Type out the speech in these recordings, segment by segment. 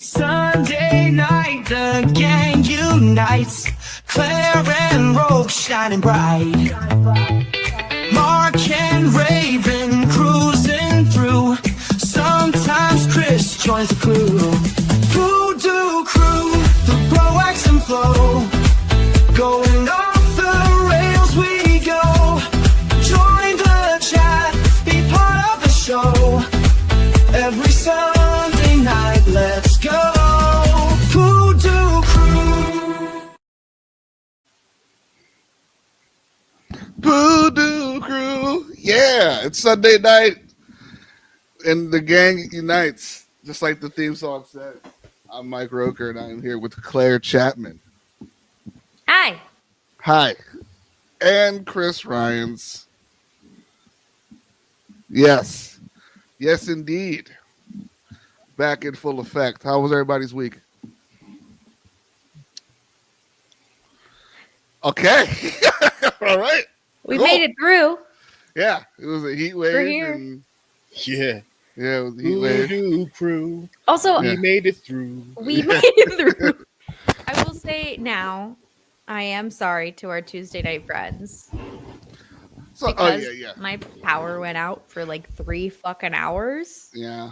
Sunday night, the gang unites. Claire and Rogue shining bright. Mark and Raven cruising through. Sometimes Chris joins the crew. PooDoo crew, the Bro X and Flow. Going off the rails we go. Join the chat, be part of the show. Every Sunday night, let's go. PooDoo crew. PooDoo crew. Yeah, it's Sunday night and the gang unites, just like the theme song said. I'm Mike Roker and I'm here with Claire Chapman. Hi. Hi. And Chris Ryans. Yes. Yes, indeed. Back in full effect. How was everybody's week? Okay. All right. We Cool. made it through. Yeah. It was a heat wave. We're here. And Yeah. yeah, it was a heat wave. PooDoo crew. Also, Yeah. We made it through. we made it through. I will say now, I am sorry to our Tuesday night friends. So, Because yeah. my power went out for like 3 fucking hours. Yeah.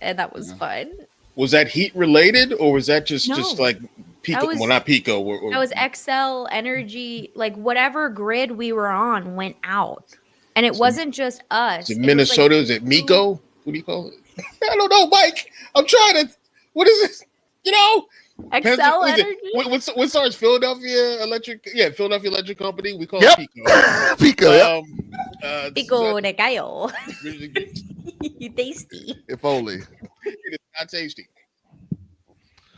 And that was Yeah. fun. Was that heat related or was that just No. like Pico? That was- well, not Pico. Or That was XL energy, like whatever grid we were on went out. And it wasn't just us. is it It was, Minnesota? like, Is it Miko? What do you call it? I don't know, Mike. I'm trying to. What is this? You know, XL what is energy. it? What's ours? Philadelphia Electric. Yeah, Philadelphia Electric Company. We call Yep. it Pico. Pico, yeah. Pico de gallo. It's Tasty. If only. not tasty.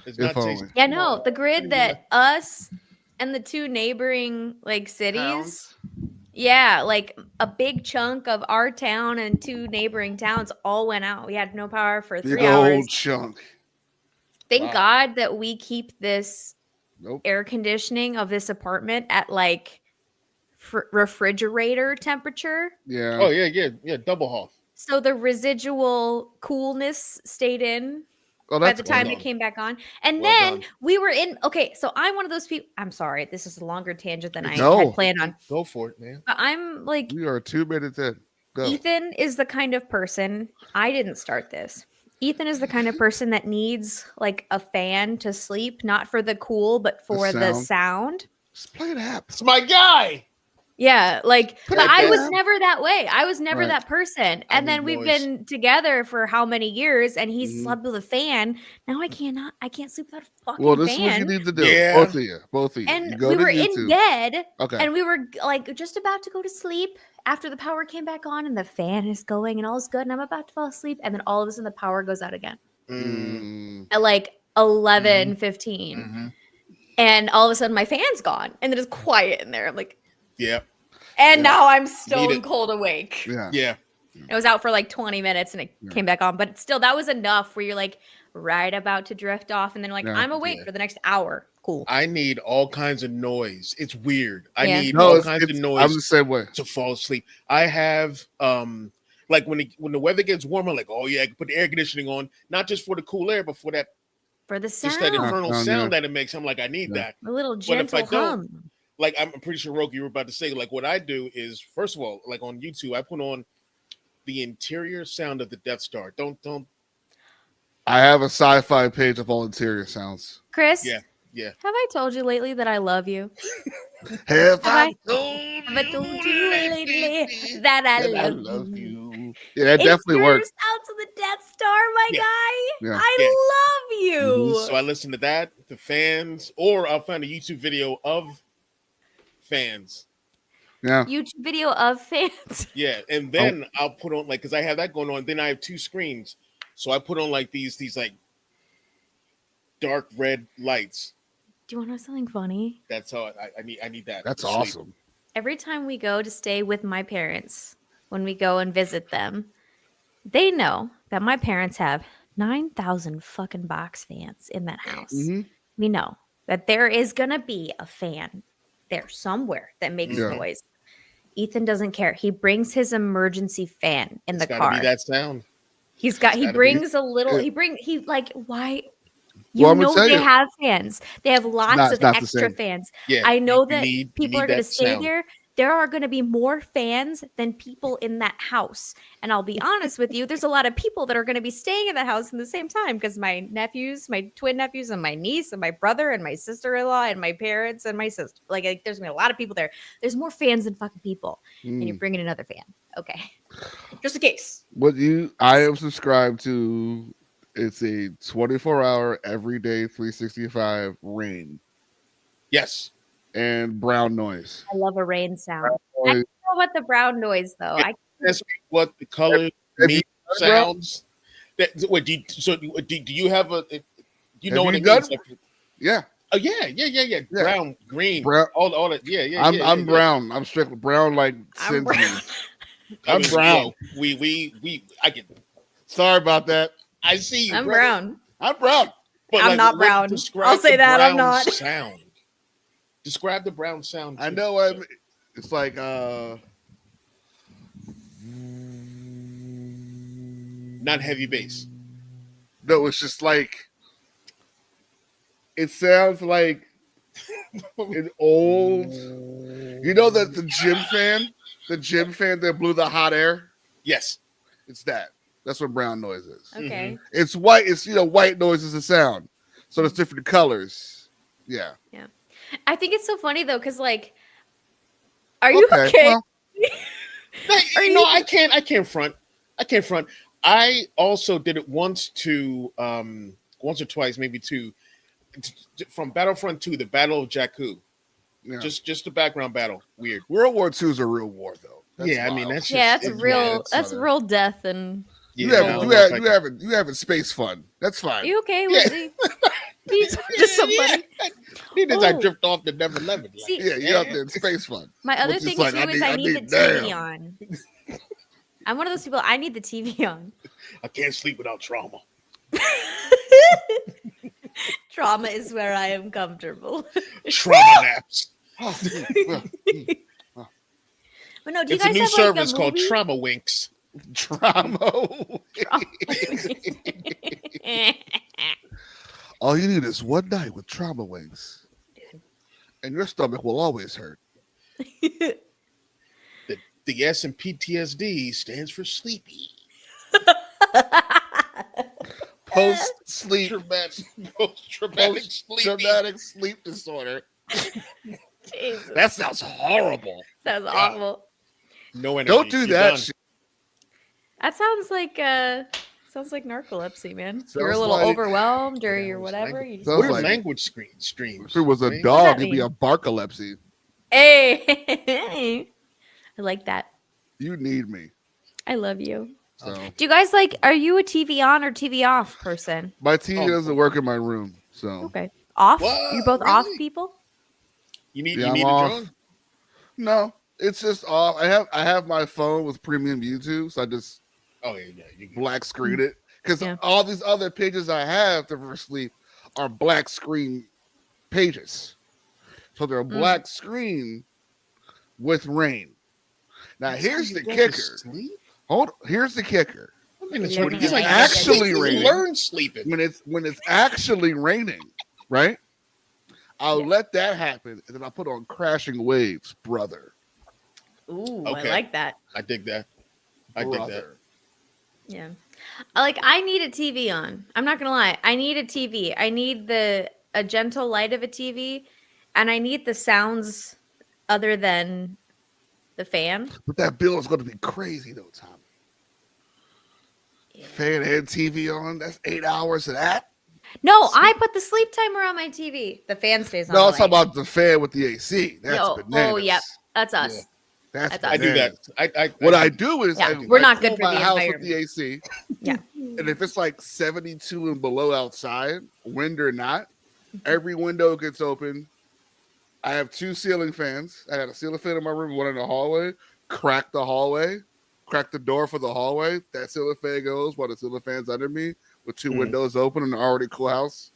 It's If not only. tasty. Yeah, no, the grid that us and the 2 neighboring like cities. Towns. Yeah, like a big chunk of our town and 2 neighboring towns all went out. We had no power for 3 Big hours. old chunk. Thank Wow. God that we keep this Nope. air conditioning of this apartment at like refrigerator temperature. Yeah. Oh yeah. Double haul. So the residual coolness stayed in Oh, by that's the time well it done. came back on. And Well then done. we were in, okay, so I'm one of those people. I'm sorry, this is a longer tangent than I No. had planned on. Go for it, man. But I'm like, We are 2 minutes in. Go. Ethan is the kind of person, I didn't start this. Ethan is the kind of person that needs like a fan to sleep, not for the cool, but for the sound. Just play an app. It's my guy. Yeah, like, Put but it I was down. never that way. I was never Right. that person. I And then need we've noise. been together for how many years, and he's Mhm. slept with a fan. Now I can't sleep without a fucking Well, this is what you fan. need to do. Yeah. Both of you. Both of you. And You go we to were in YouTube. bed, Okay. and we were like just about to go to sleep after the power came back on, and the fan is going, and all is good, and I'm about to fall asleep, and then all of a sudden the power goes out again at like 11:15, Mhm. and all of a sudden my fan's gone, and then it's quiet in there. I'm like, Yeah. and Yeah. now I'm Need stone it. cold awake. Yeah. Yeah. It was out for like 20 minutes, and it Yeah. came back on, but still, that was enough where you're like right about to drift off, and then like Yeah. I'm awake Yeah. for the next hour. Cool. I need all kinds of noise. It's weird. I Yeah. need No, all it's, kinds of I'm noise the same way. to fall asleep. I have like when the weather gets warmer, like, oh yeah, I can put the air conditioning on, not just for the cool air, but for that For the just sound, that infernal Sound, sound yeah. that it makes. I'm like, I need Yeah. that. a little But if I gentle don't- hum. Like I'm pretty sure Roki, you were about to say, like what I do is first of all, like on YouTube, I put on the interior sound of the Death Star. Don't I have a sci-fi page of all interior sounds. Chris, yeah. have I told you lately that I love you? Have I told Have I told you lately that I that I love love you? you? Yeah, it definitely works. Out to the Death Star, my Yeah. guy. Yeah. I love you. So I listen to that, the fans, or I'll find a YouTube video of fans. Yeah. YouTube video of fans. Yeah, and then I'll put on like because I have that going on. Then I have 2 screens, so I put on like these like dark red lights. Do you want to know something funny? That's how I need that. That's to sleep. awesome. Every time we go to stay with my parents, when we go and visit them, they know that my parents have 9,000 fucking box fans in that house. Mhm. We know that there is going to be a fan there somewhere that makes Yeah. noise. Ethan doesn't care. He brings his emergency fan in It's the gotta car. be that sound. He gotta be- brings a little, Yeah. he like, why? You Well, I'm gonna know tell they you. have fans. They have lots of not the extra same. fans. Yeah, I know you that need people are going to that stay sound. there. There are going to be more fans than people in that house. And I'll be honest with you, there's a lot of people that are going to be staying in that house in the same time because my nephews, my twin nephews, and my niece, and my brother, and my sister-in-law, and my parents, and my sister. Like there's going to be a lot of people there. There's more fans than fucking people. And you're bringing another fan. Okay. Just in case. I am subscribed to. It's a 24-hour, everyday 365 rain Yes. and brown noise. I love a rain sound. I don't know about the brown noise though. That's what the color Have you means, done it, bro? sounds. What do you have a? Do you know Have what you it done means? it? Yeah, Oh yeah. Brown, green, Brown. all that. Yeah. I'm brown. I'm strictly brown. Like I'm sends me. brown. I'm brown. Yo, we. I get. Sorry about that. I see you. I'm brother. brown. I'm brown. But I'm not what- brown. describe I'll say the that, I'm brown not. Sound. Describe the brown sound. I too. know. It's like Not heavy bass. no. It's just like it sounds like an old. You know that the gym fan that blew the hot air. Yes. It's that. That's what brown noise is. Okay. It's white. It's white noise is a sound. So there's different colors. Yeah. I think it's so funny though, because like, are you okay? Well, I can't front. I also did it once or twice, maybe two, from Battlefront 2, the Battle of Jakku. yeah. Just the background battle. Weird. World War II is a real war, though. That's I mean wild. that's Yeah, just, that's real. it's That's other- real death. And You yeah, having space fun. That's are fine. you okay? Yeah. Was he? Can you talk to somebody? I Oh. drift off the Never Lemon. Like, See, Yeah, you're out there in space fun. My other Which is thing like, too I is I need the need- TV damn. on. I'm one of those people. I need the TV on. I can't sleep without trauma. Trauma is where I am comfortable. Trauma naps. But no, do you It's a guys new have service like a called movie? Trauma Winks. Trauma. All you need is one night with trauma wings, and your stomach will always hurt. The S in PTSD stands for sleepy. Post sleep, Post-traumatic sleepy. traumatic sleep disorder. Jesus, That sounds horrible. sounds awful. No energy. Don't do You're that done. shit. That sounds like narcolepsy, man. You're a Sounds little like- overwhelmed or you're Sounds whatever. like- You just- Sounds What are like- language streams? If it was a right? dog, that it'd be a mean? barcolepsy. Hey, I like that. You need me. I love you. So Do you guys like? Are you a TV on or TV off person? my TV Oh. doesn't work in my room. So Okay, off. What? You both off Really? people? You need Yeah, you I'm need a off. drone? no, it's just off. I have my phone with premium YouTube, so I just Oh yeah. You can, black screen it because Yeah. all these other pages I have for sleep are black screen pages. So they're a black screen with rain. Now here's the You go to kicker. sleep? Here's the kicker. I mean, it's You're what gonna he's like. actually you raining. learn sleeping. When it's actually raining, right? I'll Yes. let that happen, and then I'll put on Crashing Waves, brother. Ooh, Okay. I like that. I dig that. I dig that. Brother. Yeah. I need a TV on. I'm not gonna lie. I need a TV. I need a gentle light of a TV, and I need the sounds other than the fan. But that bill is going to be crazy, though, Tommy. Yeah. Fan and TV on. That's 8 hours of that. No, I put the sleep timer on my TV. The fan stays on. No, all I'm talking night. about the fan with the AC. That's No. bananas. Oh, yep. That's us. That's That's I do that. bananas. What I do is Yeah, I we're not cool good for my the house with environment. the AC. Yeah. And if it's like 72 and below outside, wind or not, every window gets open. I have 2 ceiling fans. I got a ceiling fan in my room, one in the hallway. Crack the hallway, crack the door for the hallway. That ceiling fan goes while the ceiling fan's under me with 2 windows open and an already cool house.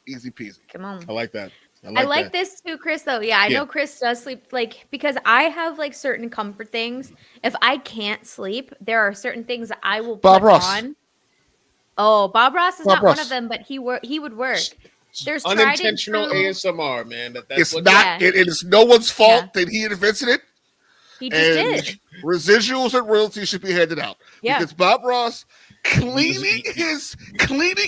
Easy peasy. Come on. I like that. I like that. this too, Chris, though. Yeah, I Yeah. know Chris does sleep, like, because I have, like, certain comfort things. If I can't sleep, there are certain things that I will Bob put Ross. on. Oh, Bob Ross is Bob not one Ross. of them, but he would work. There's unintentional tried and true- ASMR, man. That's It's what not. Yeah. It is no one's fault Yeah. that he invented it. He just And did. residuals and royalties should be handed out Yeah. because Bob Ross He- cleaning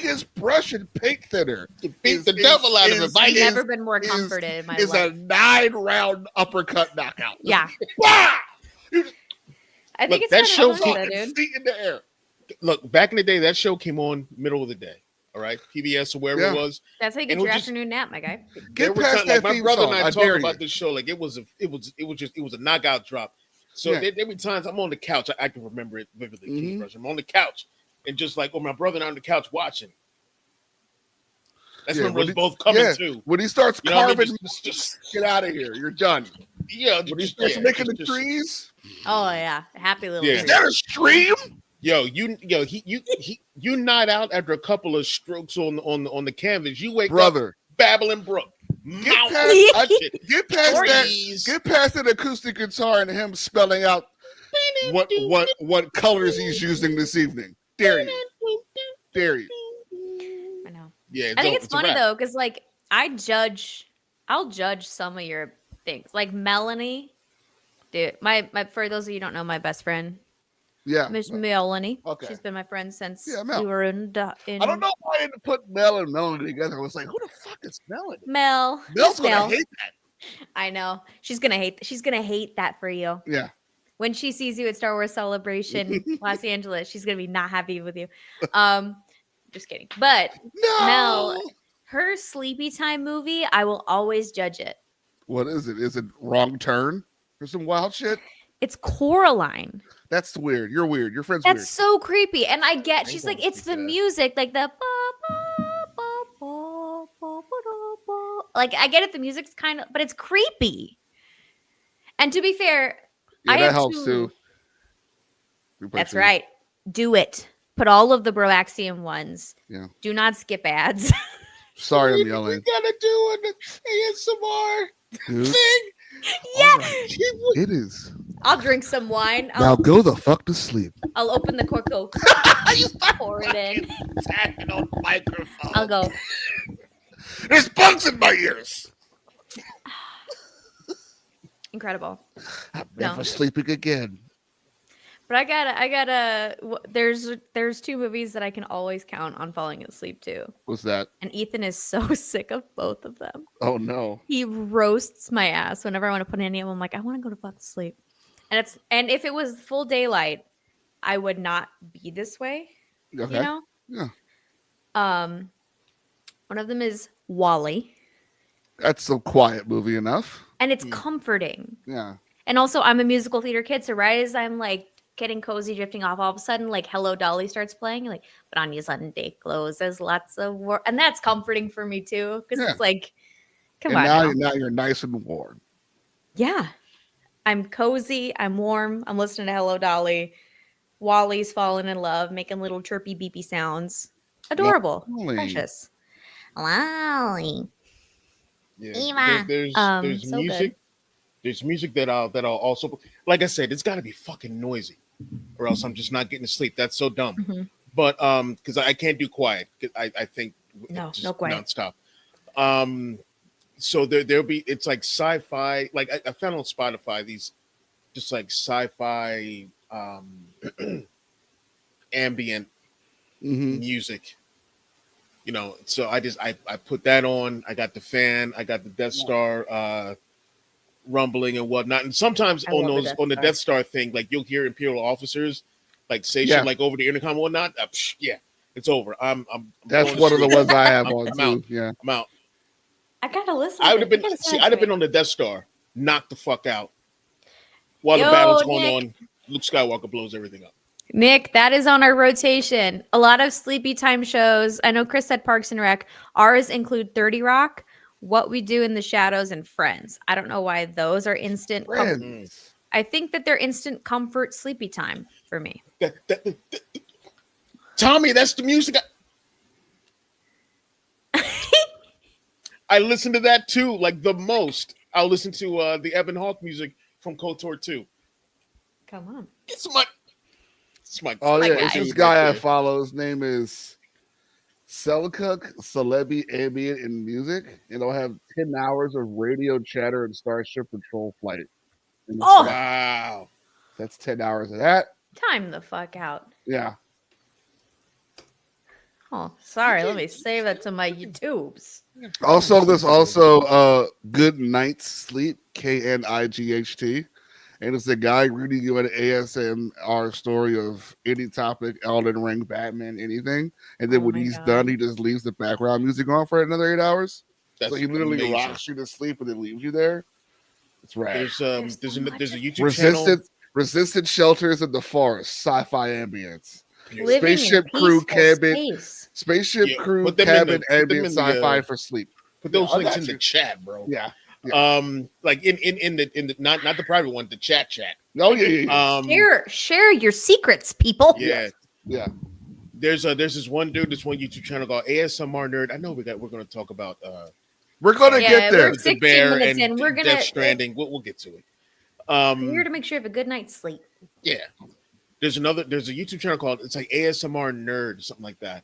his brush and paint thinner beat the devil out of it. I've is- never been more comforted in my is life. a 9-round uppercut knockout. Yeah. Bah! I think Look, it's that kind show of fun with that, dude. Feet in the air. Look, back in the day, that show came on middle of the day. All right, PBS or wherever Yeah. it was. That's how you get And it your was just- afternoon nap, my guy. There Get were past times, that like my theme brother song. and I I talked dare about you. this show. Like it was a knockout drop. So Yeah. there be times I'm on the couch. I can remember it vividly. Mhm. Toothbrush. I'm on the couch and just like, my brother and I on the couch watching. That's Yeah, when when we're he- both coming Yeah. too. When he starts You know what I carving, mean? Just get out of here. You're done. yeah. When he just- starts yeah, making just- the just- trees, Oh yeah, happy little. Yeah. is tree. that a stream? You nod out after a couple of strokes on the canvas. You wake up Brother, babbling brook. get Mouth past, shit. get past that. Trees. Get past an acoustic guitar and him spelling out what colors he's using this evening. Dare you? Dare you? I know. Yeah, I think it's a funny wrap. though, because like I'll judge some of your things. Like Melanie, dude. My for those of you who don't know, my best friend, Yeah. Miss Melanie. Okay. She's been my friend since Yeah, Mel. we were in. I don't know why I didn't put Mel and Melanie together. I was like, who the fuck is Melanie? Mel. Mel's Miss gonna Mel. hate that. I know. She's gonna hate that for you. Yeah. When she sees you at Star Wars Celebration Los Angeles, she's gonna be not happy with you. Just kidding. But No. Mel, her Sleepy Time movie, I will always judge it. What is it? Is it Wrong Turn or some wild shit? It's Coraline. That's weird. You're weird. Your friend's That's weird. so creepy. And I get, I she's won't like, it's speak the to that. music, like the like I get it, the music's kind of, but it's creepy. And to be fair, Yeah, I that have helps two- too. That's right. Do it. Put all of the Broaxium ones. Yeah. Do not skip ads. Sorry, I'm We yelling. gotta do an ASMR Dude, thing. Yeah. it is. I'll drink some wine. Now go the fuck to sleep. I'll open the cork, go pour it in. Tapping on the microphone. I'll go. There's bugs in my ears. Incredible. I'm No. never sleeping again. But I gotta. There's two movies that I can always count on falling asleep to, What's that? and Ethan is so sick of both of them. Oh no. He roasts my ass whenever I want to put any of them. I'm like, I want to go to fuck sleep, and if it was full daylight, I would not be this way. Okay. You know. Yeah. One of them is Wally, That's a quiet movie enough. and it's comforting. Yeah. And also, I'm a musical theater kid, so right as I'm like getting cozy, drifting off, all of a sudden, like Hello Dolly starts playing. You're like, put on your Sunday clothes. There's lots of work, and that's comforting for me too, because Yeah. it's like, come and on, now now. you're nice and warm. Yeah, I'm cozy, I'm warm, I'm listening to Hello Dolly. Wally's falling in love, making little chirpy beepy sounds. Adorable, Wally. precious. Wally. Yeah. Eva. There's So music. good. There's music that I'll also, like I said, it's got to be fucking noisy, or else I'm just not getting to sleep. That's so dumb. Mhm. But because I can't do quiet. 'Cause I think No, just no quiet. nonstop. So there'll be, it's like sci-fi. Like I found on Spotify these just like sci-fi ambient Mm-hmm. music. You know, so I put that on. I got the fan. I got the Death Star rumbling and whatnot. And sometimes I on love the those Death on the Star. Death Star thing, like you'll hear Imperial officers like say Yeah. shit like over the intercom and whatnot. Yeah, it's over. I'm That's going to one of the sleep. ones I have I'm- on I'm too. out. Yeah. I'm out. I gotta listen. I to would have it. been You gotta see. send it I'd to have been me. on the Death Star, knocked the fuck out while Yo, the battle's Nick. going on. Luke Skywalker blows everything up. Nick, that is on our rotation. A lot of sleepy time shows. I know Chris said Parks and Rec. Ours include 30 Rock, What We Do in the Shadows, and Friends. I don't know why those are instant. Friends. I think that they're instant comfort sleepy time for me. Tommy, that's the music. I listen to that too, like the most. I'll listen to the Ebon Hawk music from KOTOR 2. Come on. It's my Oh My yeah, guy. it's this guy I follow. His name is Selcook Celebi Ambient and Music, and it'll have 10 hours of radio chatter and Starship Patrol flight. In the Oh. sky. Wow. That's 10 hours of that. Time the fuck out. Yeah. Oh, sorry. Let me save that to my YouTubes. Also, there's also Good Night's Sleep, KNIGHT. And it's a guy reading you an ASMR story of any topic, Elden Ring, Batman, anything. And then when he's done, he just leaves the background music on for another 8 hours. That's so he literally amazing. rocks you to sleep and then leaves you there. It's rad. There's a YouTube Resistant channel. Resistant Shelters in the Forest, sci-fi ambience. Living Spaceship in Crew peaceful cabin. space. Spaceship Yeah, Crew put them in cabin the- put them ambient in the, sci-fi for sleep. Put those I links got in you. the chat, bro. Yeah. Like in the not the private one, the chat. Oh yeah. Share your secrets, people. Yeah. Yeah. There's this one dude, this one YouTube channel called ASMR Nerd. I know we're going to talk about We're gonna get there. We're the 16 bear minutes and in. We're gonna Death Stranding. We'll get to it. We're here to make sure you have a good night's sleep. Yeah. There's a YouTube channel called, it's like ASMR Nerd or something like that.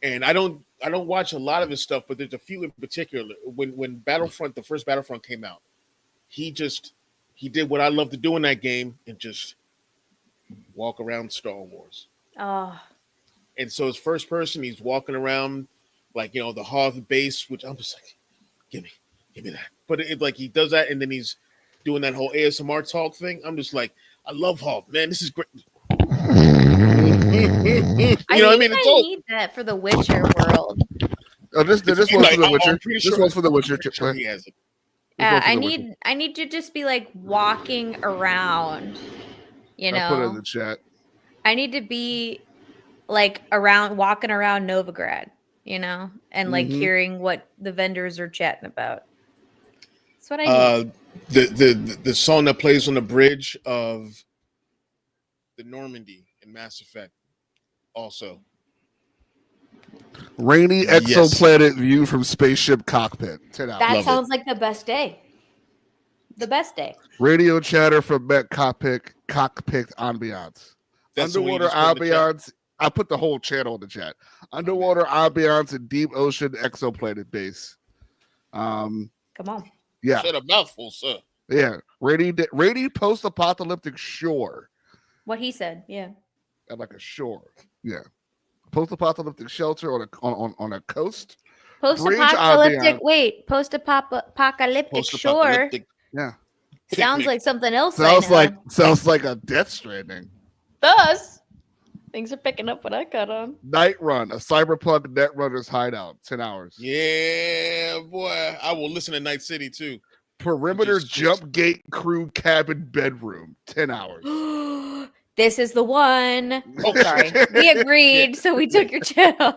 And I don't watch a lot of his stuff, but there's a few in particular. When Battlefront, the first Battlefront came out, he did what I love to do in that game and just walk around Star Wars. Oh, And so it's first person, he's walking around like, the Hoth base, which I'm just like, give me that. But it like he does that and then he's doing that whole ASMR talk thing. I'm just like, I love Hoth, man. This is great. I need that for the Witcher world. Oh, this one's for the Witcher. This one's for the Witcher. Sure he has it. I need to just be like walking around. I'll put it in the chat. I need to be like walking around Novigrad, and like hearing what the vendors are chatting about. That's what I need. The song that plays on the bridge of the Normandy in Mass Effect, also. Rainy exoplanet view from spaceship cockpit. 10 hours. That sounds like the best day. The best day. Radio chatter from Met cockpit ambiance. That's the one you Underwater just put in the chat? ambiance. I put the whole channel in the chat. Underwater ambiance and deep ocean exoplanet base. Come on. Yeah. Said a mouthful, sir. Yeah. Rainy post-apocalyptic shore. What he said, yeah. At like a shore. Yeah. Post-apocalyptic shelter on a coast. Post-apocalyptic shore. Yeah. Sounds like something else. Sounds like a Death Stranding. Thus, things are picking up what I got on. Night Run, a cyberpunk netrunner's hideout, 10 hours. Yeah, boy. I will listen to Night City too. Perimeter jump gate crew cabin bedroom, 10 hours. This is the one. Oh, sorry. We agreed, so we took your channel.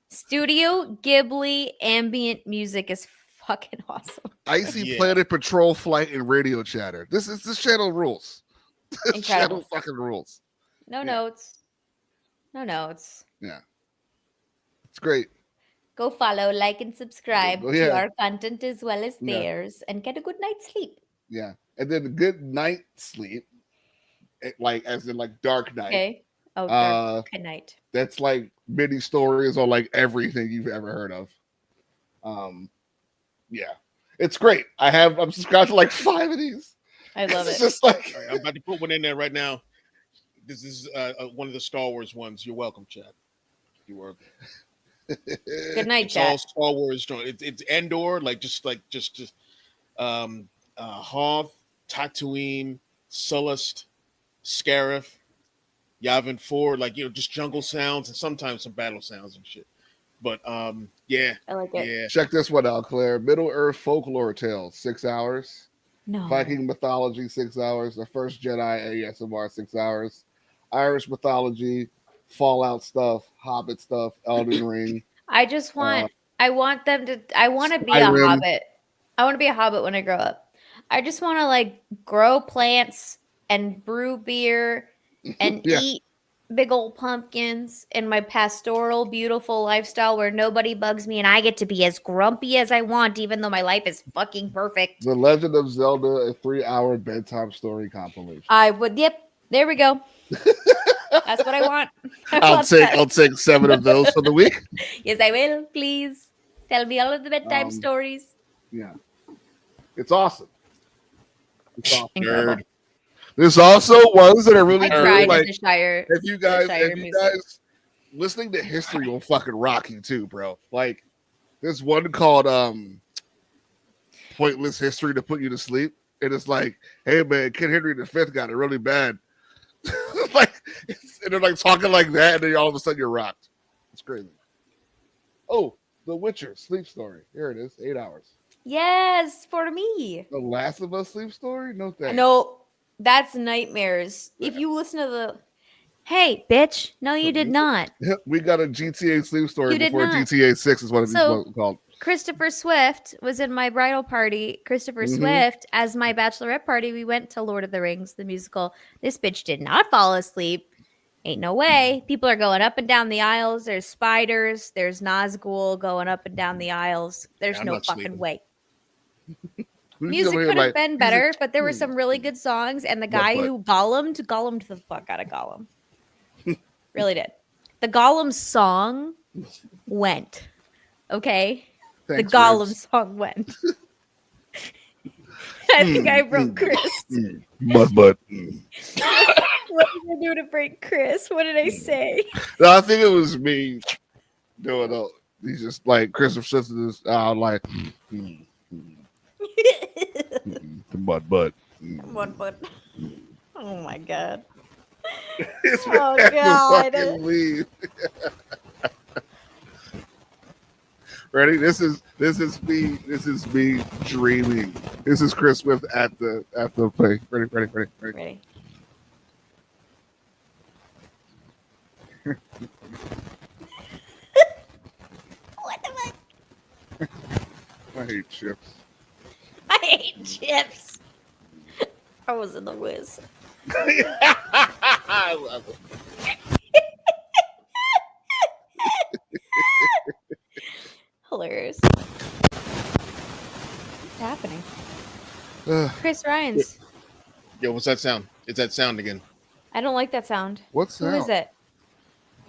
Studio Ghibli ambient music is fucking awesome. Icy Planet Patrol flight and radio chatter. This channel rules. This Incredible. channel fucking rules. No notes. Yeah. It's great. Go follow, like, and subscribe Oh, to yeah. our content as well as theirs and get a good night's sleep. Yeah. And then the good night sleep, like as in like Dark Night. Okay. Oh, dark night. That's like mini stories on like everything you've ever heard of. Yeah. It's great. I'm subscribed to like 5 of these. I love it. It's just like All right, I'm about to put one in there right now. This is one of the Star Wars ones. You're welcome, Chad. You're welcome. Good night, It's all Chad. Star Wars. It's Endor, just Hoth, Tatooine, Sullust, Scarif, Yavin 4, just jungle sounds and sometimes some battle sounds and shit. But yeah, I like it. yeah. check this one out, Claire. Middle Earth folklore tales, 6 hours. No. Viking mythology, 6 hours. The First Jedi ASMR, 6 hours. Irish mythology, Fallout stuff, Hobbit stuff, Elden Ring. I just want I want to be Skyrim. a hobbit. I want to be a hobbit when I grow up. I just want to grow plants and brew beer and Yeah. eat big old pumpkins in my pastoral, beautiful lifestyle where nobody bugs me and I get to be as grumpy as I want, even though my life is fucking perfect. The Legend of Zelda, a 3-hour bedtime story compilation. I would. Yep. There we go. That's what I want. I'll take 7 of those for the week. Yes, I will. Please tell me all of the bedtime stories. Yeah, it's awesome. It's awesome. Incredible. Nerd. There's also ones that are really I good. cried Like at the Shire. if you guys, Shire music. listening to history will fucking rock you too, bro. Like there's one called Pointless History to Put You to Sleep. And it's like, hey man, King Henry V got it really bad. Like and they're like talking like that, and then all of a sudden you're rocked. It's crazy. Oh, The Witcher sleep story. Here it is, 8 hours. Yes, for me. The Last of Us sleep story? No thanks. No, that's nightmares. If you listen to the, hey, bitch, no, you did not. We got a GTA sleep story You did before not. GTA 6 is what it's called. Christopher Swift was in my bridal party. Christopher Swift, as my bachelorette party, we went to Lord of the Rings, the musical. This bitch did not fall asleep. Ain't no way. People are going up and down the aisles. There's spiders. There's Nazgul going up and down the aisles. There's I'm no not fucking sleeping. way. Who's Music over here could have like, been better, but there were some really good songs. And the guy who Gollumed the fuck out of Gollum. Really did. The Gollum song went. Okay? Thanks, the Gollum Ribs. song went. I think I broke Chris. But What did I do to break Chris? What did I say? no, I think it was me doing it. He's just like Christopher Simpson's like but What? Oh my god. it's Oh, been God. fucking leave. Ready? This is me. This is me dreaming. This is Chris Swift at the play. Ready. Ready. What the fuck? I hate chips. I hate chips. I was in the whiz. I love it. Hilarious. What's happening? Chris Ryan's. Yo, what's that sound? It's that sound again. I don't like that sound. What's Who that? is it?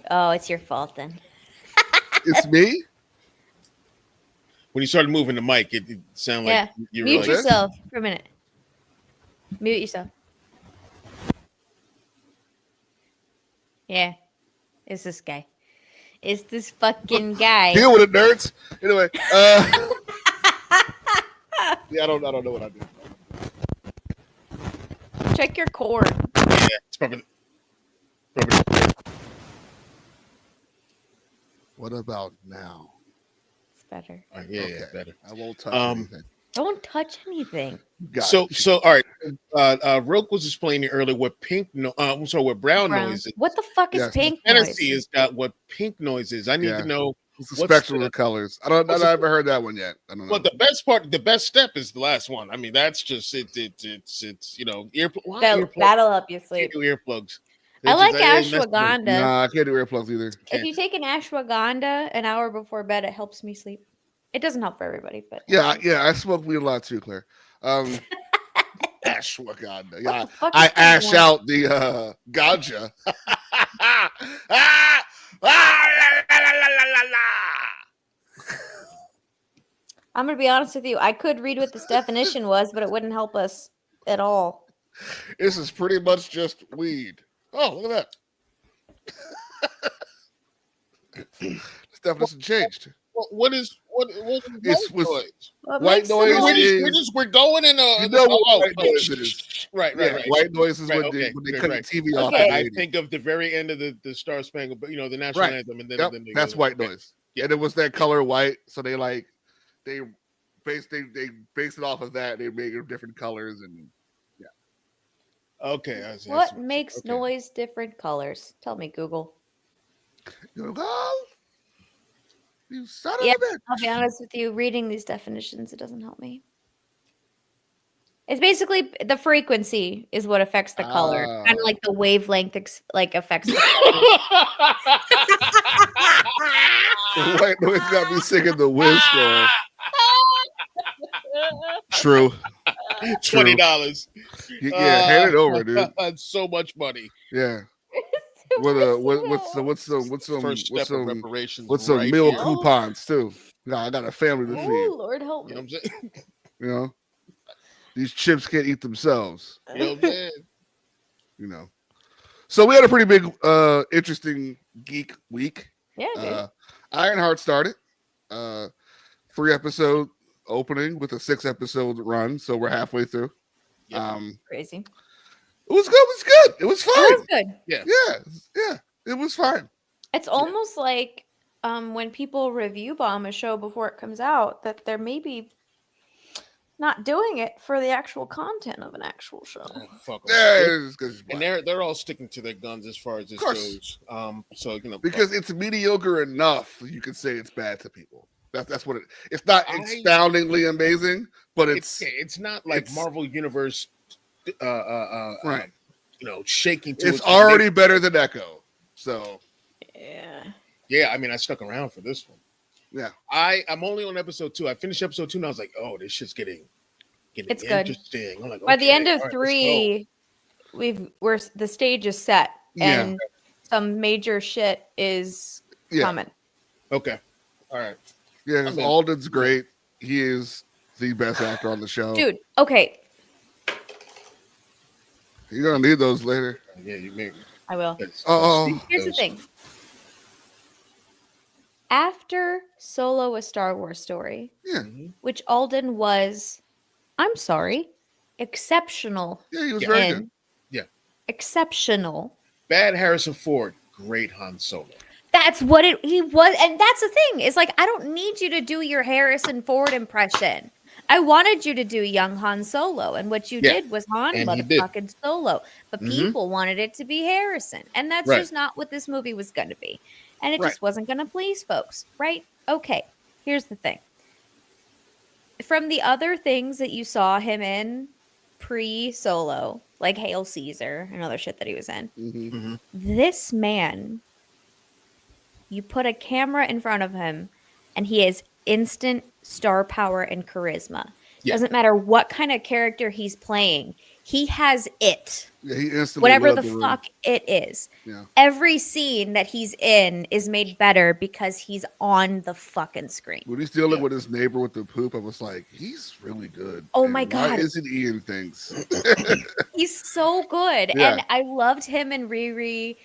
Oh, it's your fault then. It's me? When you started moving the mic, it sounded like you were Mute like, yourself for a minute. Mute yourself. Yeah. It's this guy. It's this fucking guy. Deal with it, nerds. Anyway, yeah, I don't know what I did. Check your cord. yeah, it's probably. What about now? It's better. Yeah, Okay. better. I won't touch anything. Don't touch anything. Got So it. all right. Roke was explaining earlier what what brown noise is. What the fuck is Yes. pink Fantasy noise? has got what pink noise is. I need to know. It's the what's spectrum the- of colors. I haven't heard that one yet. I don't know. Well, the best step is the last one. I mean, that's just it's earplugs. That'll help you Can't sleep. do earplugs. I like That's ashwagandha. Nah, I can't do earplugs either. If you take an ashwagandha an hour before bed, it helps me sleep. It doesn't help for everybody, but Yeah, I smoke weed a lot too, Claire. Ashwagandha. Yeah, What the fuck I is that ash one? out the ganja. I'm gonna be honest with you. I could read what this definition was, but it wouldn't help us at all. This is pretty much just weed. Oh, look at that. This definition changed. What is It's white with- noise? What White makes the noise noise- is- We're going in a You know what white noise is. right. White noise is Right, when they okay, cut right. the TV off. Okay. at I 80. think of the very end of the Star Spangled, but the national Right. anthem, and then, Yep, then they that's go- white noise. Yeah. And it was that color white, so they based it off of that. They make it different colors and Okay. I see. What makes Okay. noise different colors? Tell me, Google. you go. You son Yeah. of a bitch. I'll be honest with you. Reading these definitions, it doesn't help me. It's basically the frequency is what affects the color, kind of like the wavelength, affects the color. White noise got me singing the Wiz song. True. $20. Yeah, hand it over, dude. So much money. Yeah. First step of reparations. with some right meal here. coupons too. I got a family to feed. Oh, Lord help You know me. what I'm saying? You know, these chips can't eat themselves. You know what I'm saying? You know, so we had a pretty big, interesting geek week. Yeah, dude. Ironheart started 3-episode opening with a 6-episode run, so we're halfway through. Yep. Crazy. It was good. It was good. It was fine. It was good. Yeah. It was fine. It's almost like when people review bomb a show before it comes out, that they're maybe not doing it for the actual content of an actual show. Oh, fuck 'em. Yeah, it's good. And they're all sticking to their guns as far as this goes. So because it's mediocre enough, you can say it's bad to people. That's what it. It's not astoundingly amazing, but it's not like Marvel Universe. Right. Shaking to it's already better than Echo. So yeah. I mean, I stuck around for this one. Yeah, I'm only on episode 2. I finished episode 2 and I was like, oh, this shit's getting it's interesting. Good. I'm like, by the end of right, 3, the stage is set and some major shit is coming. Okay, all right. Yeah, Alden's great. He is the best actor on the show, dude. Okay, you're gonna need those later. Yeah, you may. I will. Here's the thing. After Solo: A Star Wars Story, which Alden was, I'm sorry, exceptional. Yeah, he was very good. Yeah, exceptional. Bad Harrison Ford, great Han Solo. That's what he was, and that's the thing. Is like I don't need you to do your Harrison Ford impression. I wanted you to do young Han Solo, and what you did was Han motherfucking Solo. But people wanted it to be Harrison, and that's just not what this movie was going to be. And it just wasn't going to please folks, right? Okay, here's the thing. From the other things that you saw him in pre-Solo, like Hail Caesar and other shit that he was in, this man, you put a camera in front of him, and he has instant star power and charisma. Doesn't matter what kind of character he's playing. He has it. Yeah, he instantly whatever the fuck it is. Yeah. Every scene that he's in is made better because he's on the fucking screen. When he's dealing with his neighbor with the poop, I was like, he's really good. Oh my God. Why isn't he in things? He's so good. Yeah. And I loved him and Riri.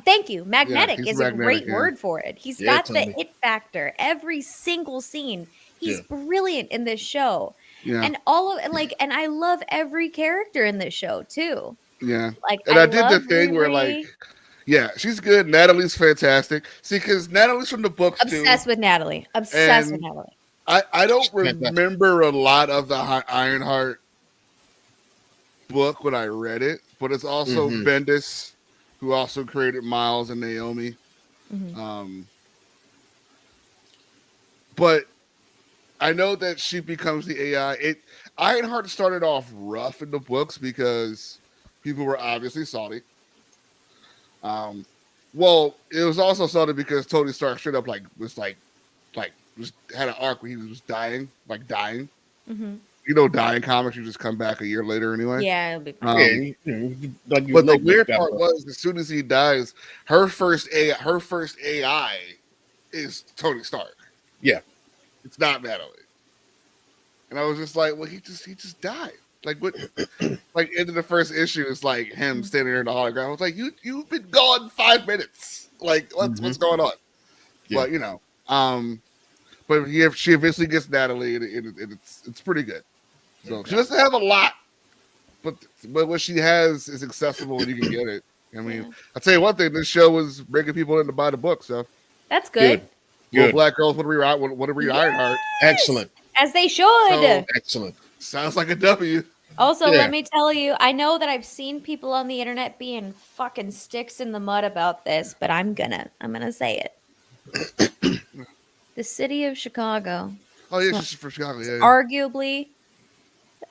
Thank you. Magnetic is a great word for it. He's got the it factor. Every single scene. He's brilliant in this show. Yeah. And and I love every character in this show too. Yeah. And I did the thing Riri. where she's good. Natalie's fantastic. See, because Natalie's from the books Obsessed with Natalie. Obsessed with Natalie. I don't remember a lot of the Ironheart book when I read it, but it's also Bendis who also created Miles and Naomi. But I know that she becomes the AI. Ironheart started off rough in the books because people were obviously salty. Well, it was also salty because Tony Stark straight up had an arc where he was dying. You know, dying comics, you just come back a year later anyway. Yeah, it'll be fine. But the weird part was, as soon as he dies, her first AI is Tony Stark. Yeah, it's not Natalie. And I was just like, well, he just died. Like what? Like into the first issue, it's like him standing there in the hologram. I was like, you've been gone 5 minutes. Like what's going on? Yeah. But but she eventually gets Natalie, and it's pretty good. So she doesn't have a lot, but what she has is accessible and you can get it. I mean, I'll tell you one thing: this show was bringing people in to buy the book. So that's good. Well, black girls want to read Ironheart. Excellent. As they should. So, excellent. Sounds like a W. Also, let me tell you, I know that I've seen people on the internet being fucking sticks in the mud about this, but I'm gonna say it. The city of Chicago. Oh yeah, she's from Chicago. Yeah.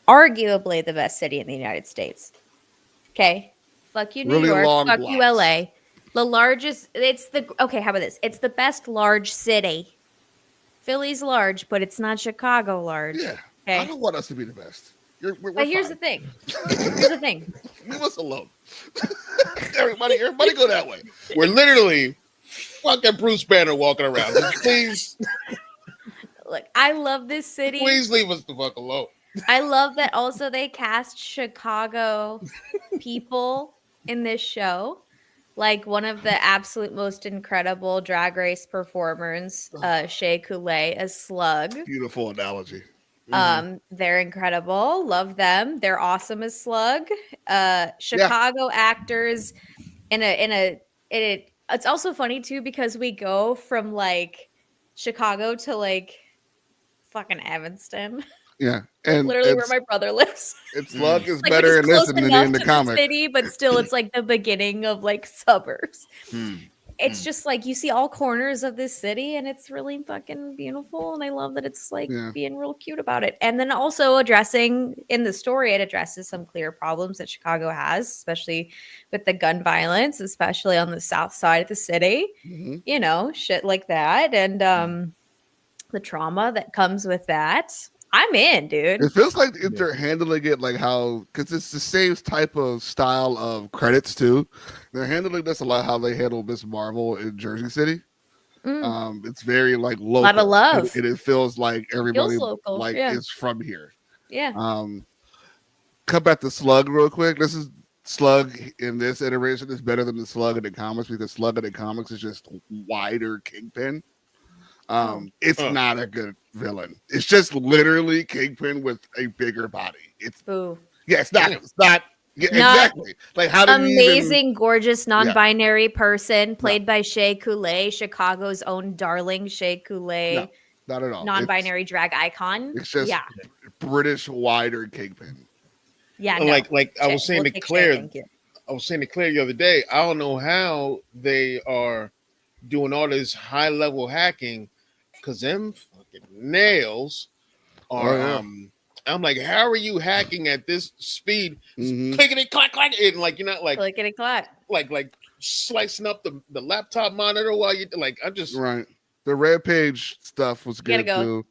Arguably the best city in the United States. Okay, fuck you, New York. Fuck you, LA. The largest. How about this? It's the best large city. Philly's large, but it's not Chicago large. Yeah. Okay? I don't want us to be the best. But here's the thing. Here's the thing. Leave us alone. everybody go that way. We're literally fucking Bruce Banner walking around. Just please, Look, I love this city. please leave us the fuck alone. I love that also they cast Chicago people in this show. Like one of the absolute most incredible drag race performers, Shea Coulee as Slug. Beautiful analogy. They're incredible. Love them. They're awesome as Slug. Chicago actors it's also funny too because we go from like Chicago to like fucking Evanston. Yeah, and literally where my brother lives. Its Slug is like, better in this than in the to comic. City, but still, it's like the beginning of like suburbs. It's just like you see all corners of this city, and it's really fucking beautiful. And I love that it's like being real cute about it. And then also addressing in the story, it addresses some clear problems that Chicago has, especially with the gun violence, especially on the south side of the city. You know, shit like that, and the trauma that comes with that. I'm in, dude. It feels like they're handling it like how, because it's the same type of style of credits too. They're handling this a lot how they handle Miss Marvel in Jersey City. It's very like local. A lot of love. It feels like everybody local, is from here. Yeah. Come back to Slug real quick. This is Slug in this iteration is better than the Slug in the comics because Slug in the comics is just wider Kingpin. It's not a good villain. It's just literally Kingpin with a bigger body. It's not. Yeah, exactly. Like how did amazing, gorgeous, non-binary person played by Shea Coulee, Chicago's own darling Shea Coulee. No, not at all. Non-binary drag icon. It's just British wider Kingpin. Yeah, like I was saying to Claire. I was saying to Claire the other day. I don't know how they are doing all this high-level hacking. Because them fucking nails are, I'm like, how are you hacking at this speed? Clickety clack clack, and like you're not like clickety clack, like slicing up the laptop monitor while you like. I'm just The Rampage stuff was good too.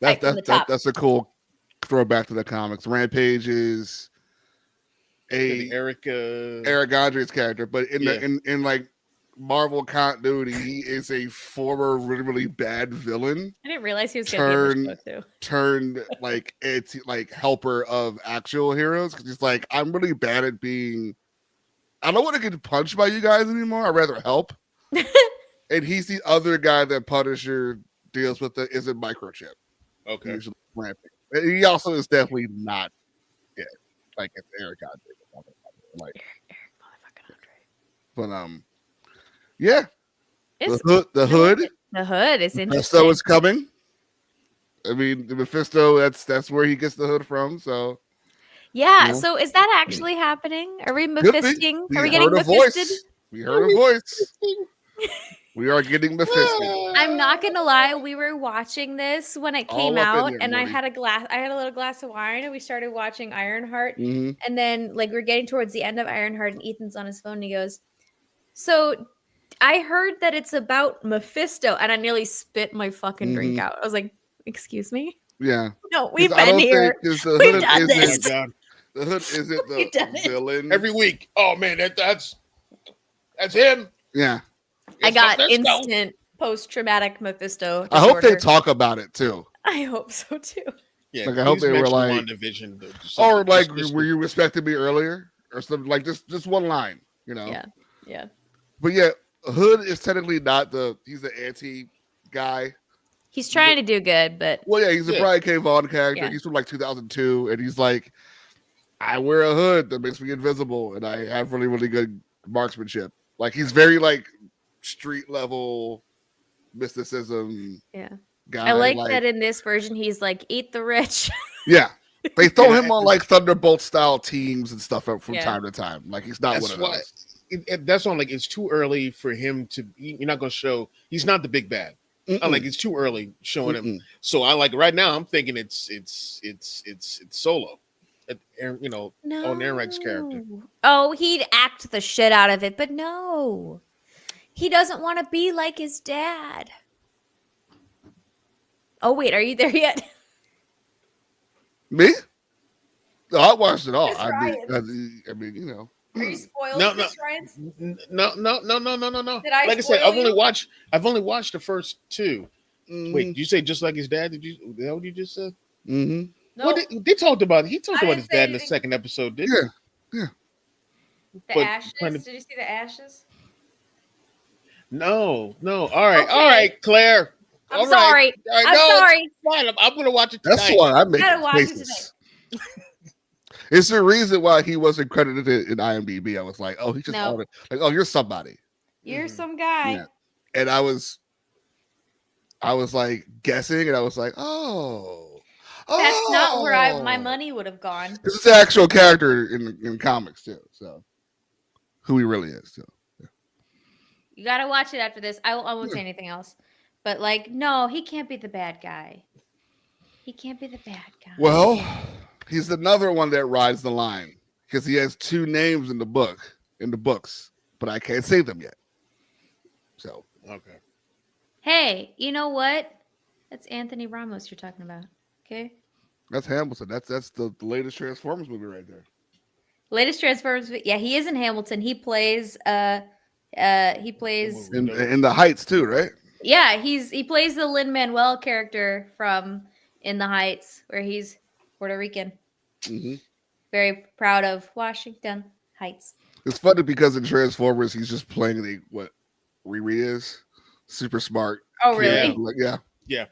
That's a cool throwback to the comics. Rampage is Eric Andre's character, but in like Marvel continuity, he is a former really, really bad villain. I didn't realize he was turned like it's like helper of actual heroes because he's like, I'm really bad at being. I don't want to get punched by you guys anymore. I'd rather help. And he's the other guy that Punisher deals with that isn't microchip. Okay. Usually Rampage. He also is definitely not like it's Eric Andre. Like Eric motherfucking Andre. But yeah, the hood is interesting. Mephisto is coming. I mean, the Mephisto. That's where he gets the hood from. So yeah. So is that actually happening? Are we Mephisting? Are we getting Mephisted? We heard a voice. We are getting Mephisted. I'm not gonna lie. We were watching this when it came out, and I had a little glass of wine, and we started watching Ironheart. And then like we're getting towards the end of Ironheart, and Ethan's on his phone, and he goes, "So." I heard that it's about Mephisto, and I nearly spit my fucking drink out. I was like, "Excuse me." Yeah. No, we've been here. We've done this. The hood isn't the villain every week. Oh man, that's him. Yeah. I got instant post-traumatic Mephisto disorder. I hope they talk about it too. I hope so too. Yeah, like I hope they were like, or like, were you respecting me earlier, or something like just one line, you know? Yeah. But yeah. Hood is technically not he's the anti guy. He's trying to do good, but he's a Brian K. Vaughan character. Yeah. He's from like 2002, and he's like, I wear a hood that makes me invisible, and I have really, really good marksmanship. Like he's very like street level mysticism. Yeah, guy. I like that in this version. He's like, eat the rich. Yeah, they throw him on like Thunderbolt style teams and stuff from time to time. Like he's not one of those. That's on like it's too early for him to. You're not going to show. He's not the big bad. Like it's too early showing him. So I like right now. I'm thinking it's Solo, you know, on Aaron's character. Oh, he'd act the shit out of it, but no, he doesn't want to be like his dad. Oh wait, are you there yet? Me? No, I watched it all. Chris I Ryan's. mean, you know. Are you spoiling No, Chris Ryan's? No. Did I Like I said, spoil I've only you? watched the first two. Wait, did you say just like his dad? Is that what you just said? Mm-hmm. No. What they talked about? He talked I about didn't his say dad in the anything. second episode, didn't Yeah. The but ashes? kind of- Did you see the ashes? he? No. All right, Okay. all right, Claire. I'm All right. sorry. All right, I'm no, it's sorry. fine. I'm gonna watch it tonight. That's why I make Gotta watch it faces. It's the reason why he wasn't credited in IMDb. I was like, oh, he just No. on it. Like, oh, you're somebody. You're some guy. Yeah. And I was like guessing, and I was like, oh, That's not where my money would have gone. This is the actual character in comics too. So, who he really is. So, You gotta watch it after this. I won't say anything else. But like, no, he can't be the bad guy. He can't be the bad guy. well, he's another one that rides the line because he has two names in the books, but I can't say them yet. So, Okay. Hey, you know what? That's Anthony Ramos you're talking about. Okay. that's Hamilton. That's the latest Transformers movie right there. Latest Transformers. Yeah, he is in Hamilton. He plays in In the Heights too, right? yeah, he plays the Lin-Manuel character from In the Heights, where he's Puerto Rican. Mm-hmm. Very proud of Washington Heights. It's funny because in Transformers, he's just playing what Riri is. Super smart. Oh, really? Like, yeah.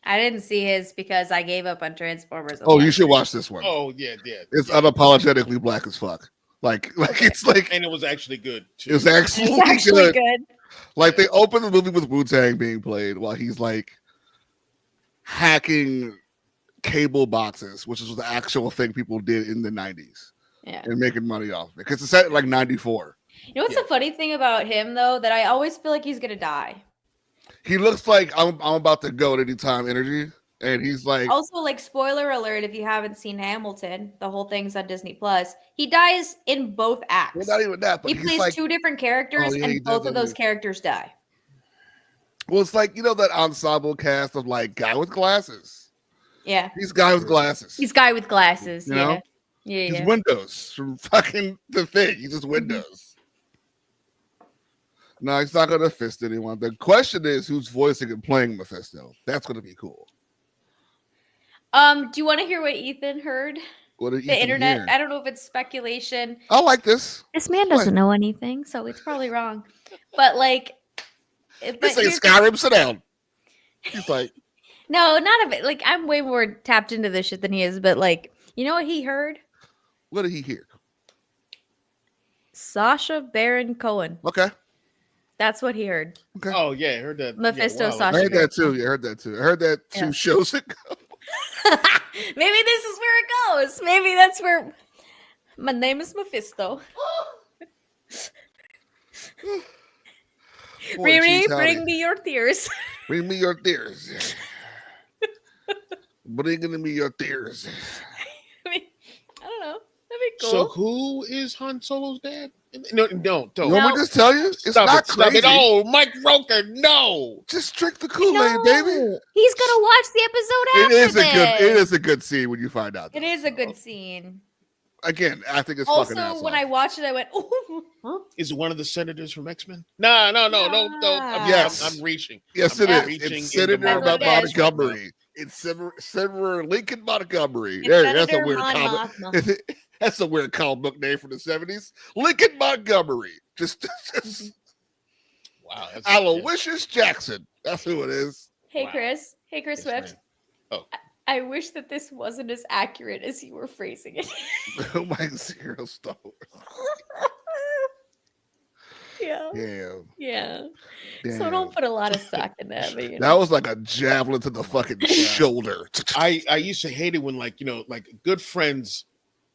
I didn't see his because I gave up on Transformers. Oh, you should watch this one. Oh yeah. It's unapologetically black as fuck. Like it's like And it was actually good too. it's actually, It's actually good. Like they open the movie with Wu-Tang being played while he's like hacking cable boxes, which is the actual thing people did in the 90s. Yeah. And making money off it. Because it's set like 94. You know what's the funny thing about him though? That I always feel like he's gonna die. He looks like I'm about to go at any time energy. And he's like, Also, like spoiler alert, if you haven't seen Hamilton, the whole thing's on Disney Plus. He dies in both acts. well, not even that, but He he's plays like, two different characters, Oh, yeah, he and does, both of doesn't those he? characters die. well, it's like, that ensemble cast of like guy with glasses. Yeah, He's guy with glasses. he's guy with glasses. You Yeah, know? yeah, He's yeah. Windows from fucking the thing. He's just Windows. No, he's not going to fist anyone. The question is who's voicing and playing Mephisto. That's going to be cool. Do you want to hear what Ethan heard? What did The Ethan internet. hear? I don't know if it's speculation. I like this. This man What? doesn't know anything, so it's probably wrong. But like, They say Skyrim, sit down. He's like, no, not a bit. Like I'm way more tapped into this shit than he is. But like, you know what he heard? what did he hear? Sasha Baron Cohen. Okay. That's what he heard. Oh yeah, I heard that. Mephisto, wow. Sasha. I heard that too. Yeah, I heard that too. I heard that 2 Yeah. shows ago. Maybe this is where it goes. Maybe that's where my name is Mephisto. Boy, Riri, geez, howdy. bring me your tears. Bring me your tears. Bring me your tears. I mean, I don't know. That'd be cool. So who is Han Solo's dad? No, don't. You want No. me to just tell you? It's Stop not it! Stop crazy. it! Oh, Mike Roker, no. Just drink the Kool-Aid, No, baby. he's gonna watch the episode It after is a this. good. It is a good scene when you find out. It though. is a good scene. Again, I think it's fucking Also, asshole. when I watched it, I went, "Oh, huh? Is it one of the senators from X-Men? No. Ah. Yes. I'm reaching. Yes, I'm it is. reaching It's in the Senator Marvel universe Montgomery. It's Senator Lincoln Montgomery. It's There, that's a Senator weird Mon comic. Mothma." That's a weird comic book name from the 70s. Lincoln Montgomery. Just Wow. That's, Aloysius Jackson. That's who it is. Hey, Wow. Chris. Hey, Chris Yes, Swift. ma'am. Oh. I wish that this wasn't as accurate as you were phrasing it. Oh my zero Star Wars. Yeah. Damn. Yeah. Damn. So don't put a lot of stock in that. But, you That know. was like a javelin to the fucking shoulder. I used to hate it when like good friends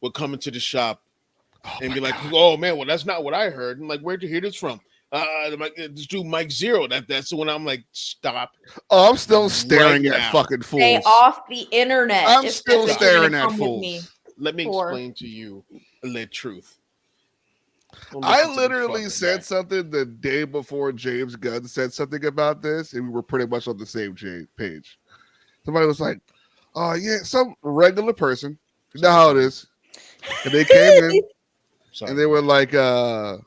would come into the shop and be like, "Oh man, well that's not what I heard." And like, "Where'd you hear this from?" This dude Mike Zero. That's when I'm like, "Stop." Oh, I'm still staring Right at now. fucking fools. Stay off the internet. I'm if still that's what you're staring gonna at come with fools. me. Let me Or- explain to you the truth. Don't I listen to the literally fucking said guy. something the day before James Gunn said something about this, and we were pretty much on the same page. Somebody was like, "Oh yeah, some regular person. You know how it is. And they came in Sorry. and they were like, yeah,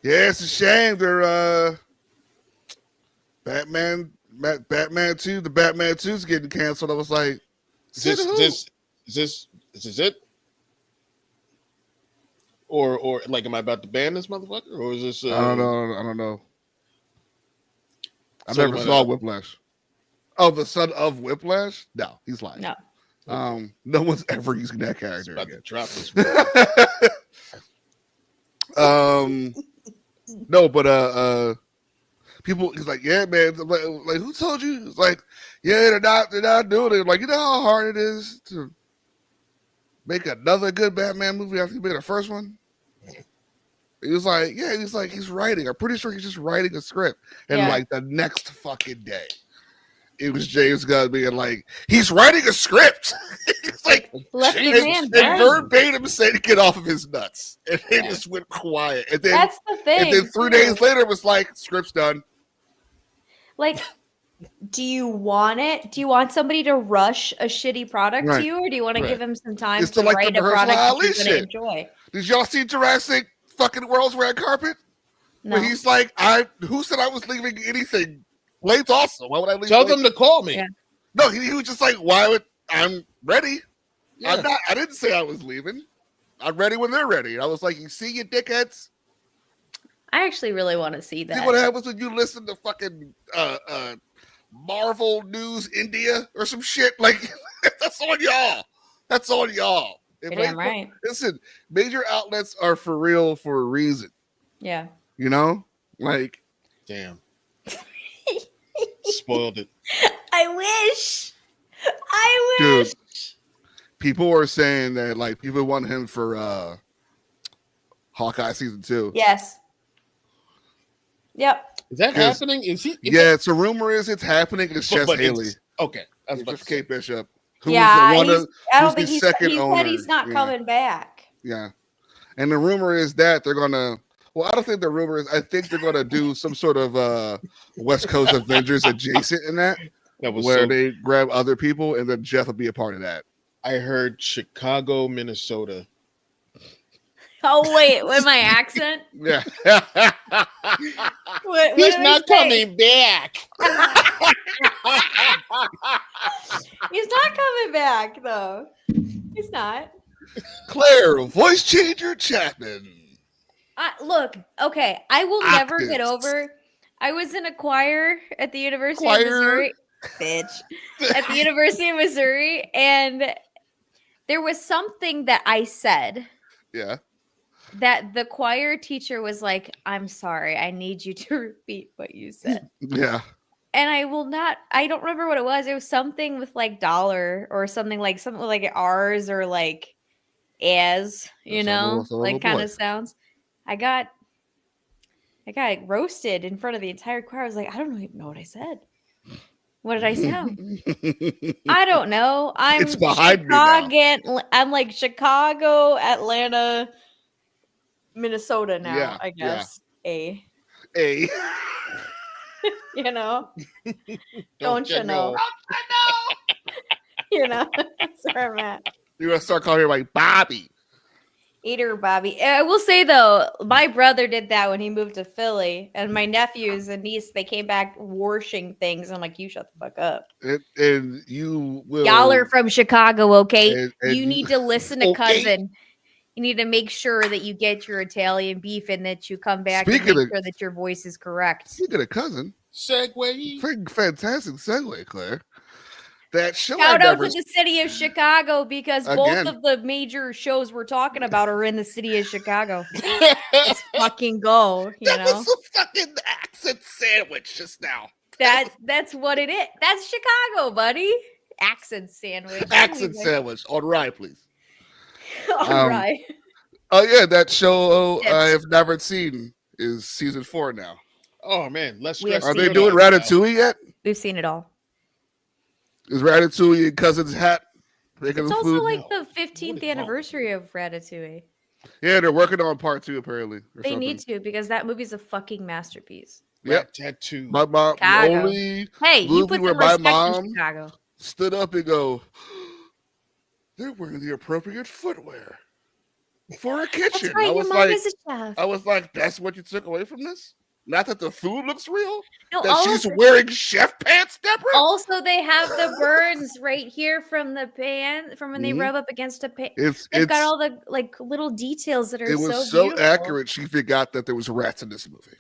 it's a shame they're Batman 2, the Batman 2 is getting canceled. I was like, Is this it? Or like, am I about to ban this motherfucker? Or is this? I don't know. I So never saw Whiplash. Oh, the son of Whiplash? No, he's lying. No. No one's ever using that character about again. to drop this. No, but people, he's like, yeah, man. I'm like, who told you? It's like, yeah, they're not doing it. I'm like, you know how hard it is to make another good Batman movie after you made the first one? He was like, yeah, he's writing. I'm pretty sure he's just writing a script. And like the next fucking day, it was James Gunn being like, he's writing a script. It's like, and verbatim said to get off of his nuts. And they just went quiet. And then that's the thing. And then 3 days later, it was like, script's done. Like, do you want it? Do you want somebody to rush a shitty product to you, or do you want to give him some time to like write a product that you're going to enjoy? Did y'all see Jurassic fucking World's Red Carpet? No. Where he's like, who said I was leaving anything? Blade's awesome. Why would I leave? Tell them to call me. Yeah. No, he was just like, I'm ready. Yeah. I didn't say I was leaving. I'm ready when they're ready. I was like, you see, you dickheads? I actually really want to see that. See what happens when you listen to fucking Marvel News India or some shit? Like, that's on y'all. That's on y'all. You're damn right. Listen, major outlets are for real for a reason. Yeah. You know? Like, damn. Spoiled it. I wish. Dude, people were saying that, like, people want him for Hawkeye season 2. Yes. Yep. Is that happening? Is he? It's a rumor is it's happening. It's just Haley. Okay. It's just Kate Bishop. I don't think he said he's not coming back. Yeah. And the rumor is that they're going to, well, I don't think the rumor is, I think they're going to do some sort of West Coast Avengers adjacent in that where they grab other people and then Jeff will be a part of that. I heard Chicago, Minnesota. Oh, wait, with my accent? Yeah. He's not coming back. He's not coming back, though. He's not. Claire, voice changer Chapman. Look, okay, I will never get over. I was in a choir at the University of Missouri. Bitch. At the University of Missouri, and there was something that I said. Yeah. That the choir teacher was like, I'm sorry, I need you to repeat what you said. Yeah. And I don't remember what it was. It was something with like dollar or something like ours or like as, you know, like kind of sounds. I got roasted in front of the entire choir. I was like, I don't even know what I said. What did I sound? I don't know. It's behind me now. I'm like Chicago, Atlanta, Minnesota now, yeah, I guess. Yeah. You know? Don't you know? You know? That's where I'm at. You're going to start calling her like Bobby. Eater Bobby. I will say, though, my brother did that when he moved to Philly. And my nephews and niece, they came back washing things. I'm like, you shut the fuck up. And you will. Y'all are from Chicago, okay? And you need to listen to Cousin. You need to make sure that you get your Italian beef and that you come back and make sure that your voice is correct. Speaking of Cousin. Segue. Fantastic segue, Claire. That show. Shout out to the city of Chicago because both of the major shows we're talking about are in the city of Chicago. Let's fucking go. You know? Was a fucking accent sandwich just now. That's what it is. That's Chicago, buddy. Accent sandwich. Accent sandwich. On rye, please. All right. Oh yeah, that show I have never seen is season 4 now. Oh man, let's stress. Are they doing Ratatouille yet? We've seen it all. Is Ratatouille in Cousin's hat? It's also like the 15th anniversary of Ratatouille. Yeah, they're working on part 2 apparently. They need to because that movie's a fucking masterpiece. Yeah, tattoo. My mom only you put where the my respect mom in Chicago. stood up and go, they're wearing the appropriate footwear for a kitchen. That's right. I Your was mom like, is a chef. that's what you took away from this? Not that the food looks real, No, that she's wearing chef pants, Deborah. also, they have the burns right here from the pan from when they Mhm. rub up against a pan. It's They've got all the like little details that are it was so so beautiful. accurate. She forgot that there was rats in this movie.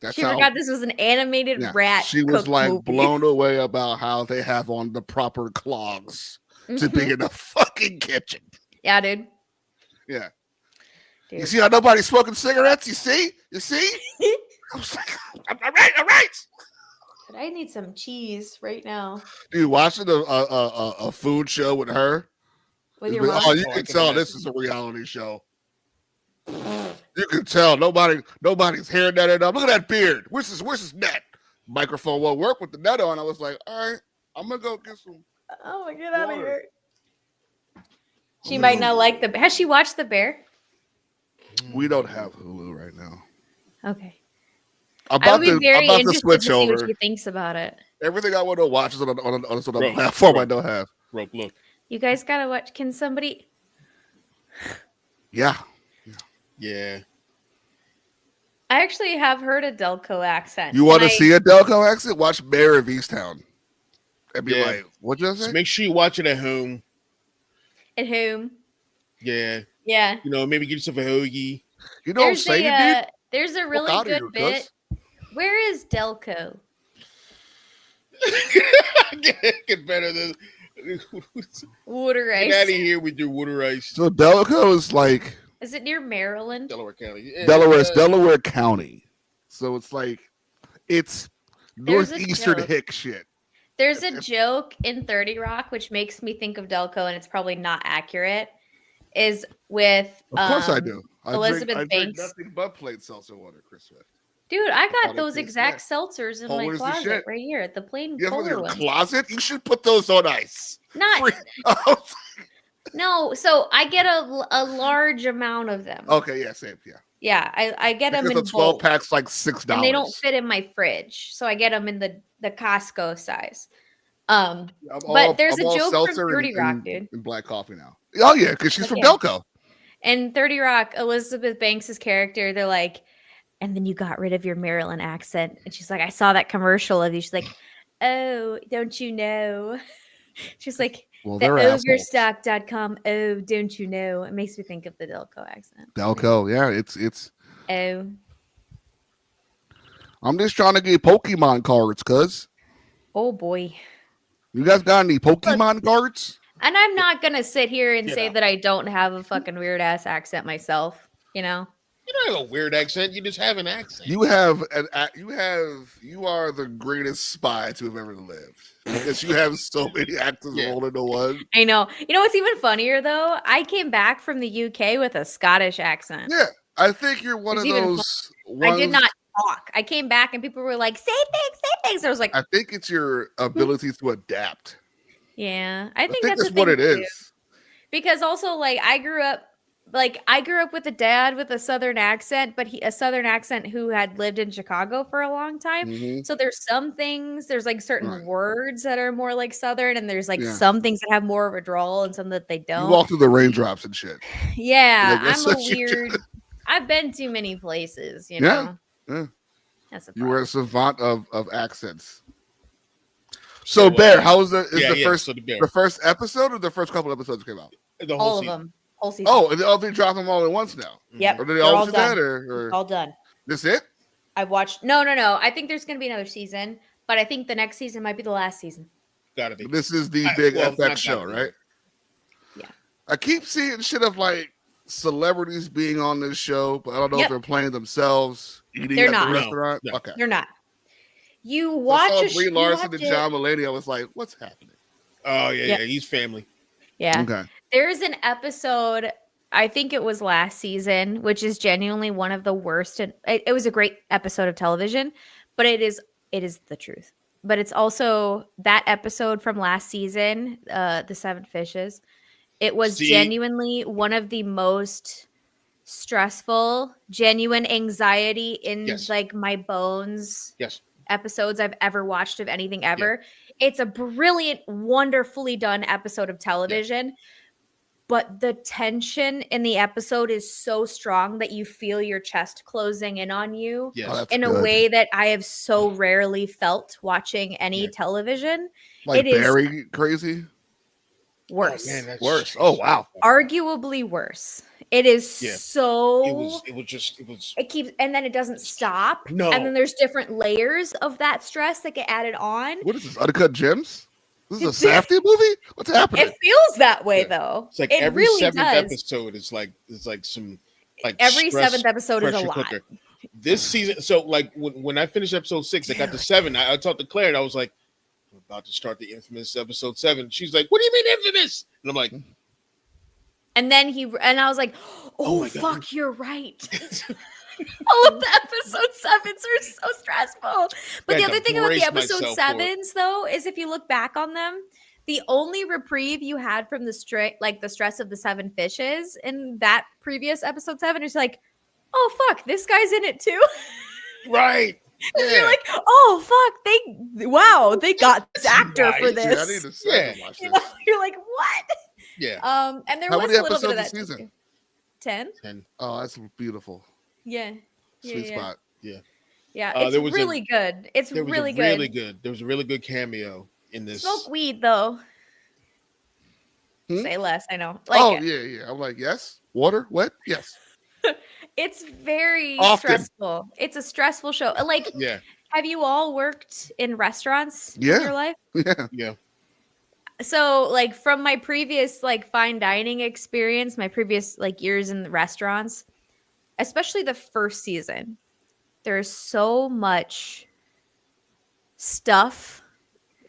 That's She how forgot this was an animated yeah, rat. she was cook like movie. blown away about how they have on the proper clogs to Mhm. be in the fucking kitchen. Yeah, dude. Yeah. Dude. You see how nobody's smoking cigarettes? You see? I was like, all right. But I need some cheese right now. Dude, watching a food show with her. With it's your like, mom. oh, you Oh, I can can tell imagine. this is a reality show. You can tell nobody's hearing that enough. Look at that beard. Where's his net? Microphone won't work with the net on. I was like, all right, I'm gonna go get some. Oh my get out of Water. here. She I'm might gonna- not like the. Has she watched The Bear? We don't have Hulu right now. Okay. I'm I would about be very to interested switch to see over. what she thinks about it. Everything I want to watch is on a Bro, platform bro. I don't have. Rope, look. You guys gotta watch. Can somebody? Yeah. Yeah. I actually have heard a Delco accent. You want to Can I- see a Delco accent? Watch Mayor of Easttown. And be Yeah. like, what'd you So say? make sure you watch it at home. At whom? Yeah. Yeah. You know, maybe get yourself a hoagie. You know what I'm saying, dude? There's a really out of good here, bit. cuz. Where is Delco? Get better than. Water Get out of ice. here with your water ice. So Delco is like Is it near Maryland? Delaware County. Yeah, It's Delaware County. So it's like it's There's a northeastern joke. hick shit. There's a joke in 30 Rock which makes me think of Delco, and it's probably not accurate. Is with Of course I do. I Elizabeth drink Banks. nothing but plain seltzer water, Chris Swift. Dude, I got How those they taste, exact seltzers in my Cold as the closet shit. right here. The plain You have them in polar your ones. closet? You should put those on ice. Not Free- Oh, no. So I get a large amount of them. okay, yeah, same, yeah. Yeah, I get them Because in the 12 bulk, pack's like $6. and they don't fit in my fridge, so I get them in the Costco size. But there's a all joke from seltzer 30 Rock, and, dude. and black coffee now. Oh yeah, because she's from Yeah. Delco. And 30 Rock, Elizabeth Banks' character, they're like, and then you got rid of your Maryland accent. And she's like, I saw that commercial of you. She's like, oh, don't you know? She's like, Well, the they're assholes. overstock.com. Oh, don't you know? It makes me think of the Delco accent. Delco, yeah, it's. Oh, I'm just trying to get Pokemon cards, cuz. oh boy. You guys got any Pokemon cards? And I'm not going to sit here and Get say out. that I don't have a fucking weird ass accent myself, you know? You don't have a weird accent. You just have an accent. You are the greatest spy to have ever lived. Because you have so many actors Yeah. rolled into one. I know. You know what's even funnier though? I came back from the UK with a Scottish accent. Yeah, I think you're one It's of even those I did ones- not talk. I came back and people were like, say things. I was like, I think it's your ability to adapt. yeah. I I think think that's that's what the it thing, too. is. Because also like I grew up with a dad with a southern accent, but a southern accent who had lived in Chicago for a long time. Mhm. So there's some things, there's like certain Right. words that are more like southern, and there's like Yeah. some things that have more of a drawl and some that they You don't. walk through the raindrops and shit. Yeah, Like, that's I'm a what you weird. I've been too many places, you Yeah, know. yeah. That's a You were problem. a savant of accents. So, Bear, how was the first so the Bear. the first episode or the first couple episodes came out? The whole All of season. them, whole season. Oh, and they dropped them all at once now. Yep, Or did they they're all all do done. that or All done. this it? I've watched. No. I think there's going to be another season, but I think the next season might be the last season. Gotta be. This is the I- big well, FX not show, that right? Yeah. I keep seeing shit of like celebrities being on this show, but I don't know Yep. if they're playing themselves, eating They're at not. the No, restaurant. no. Okay. You're not. You So I watch saw a Brie you Larson watch and it- John Mulaney. I was like, what's happening? Oh yeah, Yep. yeah. He's family. Yeah. Okay. There's an episode, I think it was last season, which is genuinely one of the worst. And it was a great episode of television, but it is the truth. But it's also that episode from last season, The Seven Fishes. It was See? genuinely one of the most stressful, genuine anxiety in Yes. like my bones Yes. episodes I've ever watched of anything ever. It's a brilliant, wonderfully done episode of television. but the tension in the episode is so strong that you feel your chest closing in on you Yes. in a way that I have so rarely felt watching any television. Like it is Barry crazy? worse. Oh, man, that's Worse. Oh, wow. Arguably worse. It is Yeah. so It was it keeps, and then it doesn't stop. No. And then there's different layers of that stress that get added on. What is this? Uncut Gems? This is a Safdie movie? What's happening? It feels that way though. It's like it every really seventh does. episode is like some like Every stress seventh episode is a pressure lot. cooker. This season, so like when I finished episode 6, I got to 7. I talked to Claire and I was like, I'm about to start the infamous episode 7. She's like, what do you mean infamous? And I'm like, and then I was like, oh my God. fuck, you're right. All of the episode 7s are so stressful. But the other thing about the episode 7s though is if you look back on them, the only reprieve you had from the stress of the 7 fishes in that previous episode 7 is like, oh fuck, this guy's in it too. right. Yeah. You're like, oh fuck, they got this actor for this. Yeah, I need to sit and watch this. You're like, what? Yeah. And there How was many a little bit of episodes that a season? 10. Oh, that's beautiful. Yeah. Sweet spot. Yeah. Yeah, it's really good. It's really good. Really good. There was a really good cameo in this. Smoke weed though. Say less. I know. Yeah. I'm like, yes. Water, wet, yes. It's very Often. stressful. It's a stressful show. Like, Yeah. have you all worked in restaurants in Yeah. your life? Yeah. Yeah. So, like, from my previous like fine dining experience, my previous like years in the restaurants, especially the first season, there's so much stuff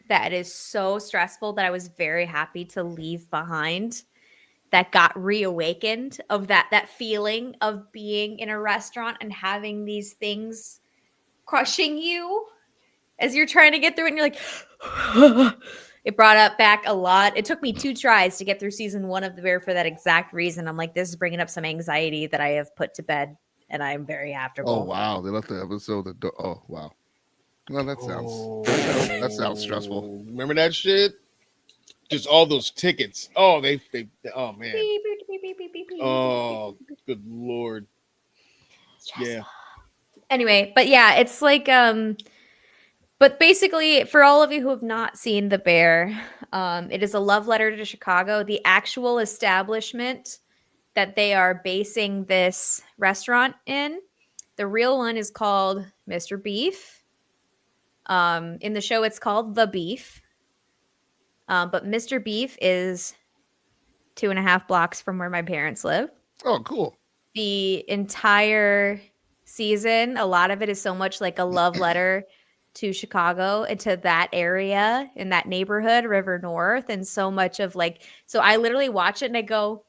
that is so stressful that I was very happy to leave behind, that got reawakened of that feeling of being in a restaurant and having these things crushing you as you're trying to get through it and you're like it brought up back a lot. It took me 2 tries to get through season 1 of The Bear for that exact reason. I'm like, this is bringing up some anxiety that I have put to bed and I'm very afterable. Oh wow, they left the episode. Oh wow. Well, that sounds stressful. Remember that shit? Just all those tickets. Oh, they oh man. Oh, good Lord. Yeah. Anyway, but yeah, it's like but basically for all of you who have not seen The Bear, it is a love letter to Chicago. The actual establishment that they are basing this restaurant in, the real one is called Mr. Beef. In the show, it's called The Beef. But Mr. Beef is 2.5 blocks from where my parents live. Oh, cool. The entire season, a lot of it is so much like a love letter to Chicago and to that area in that neighborhood, River North, and so much of like, so I literally watch it and I go,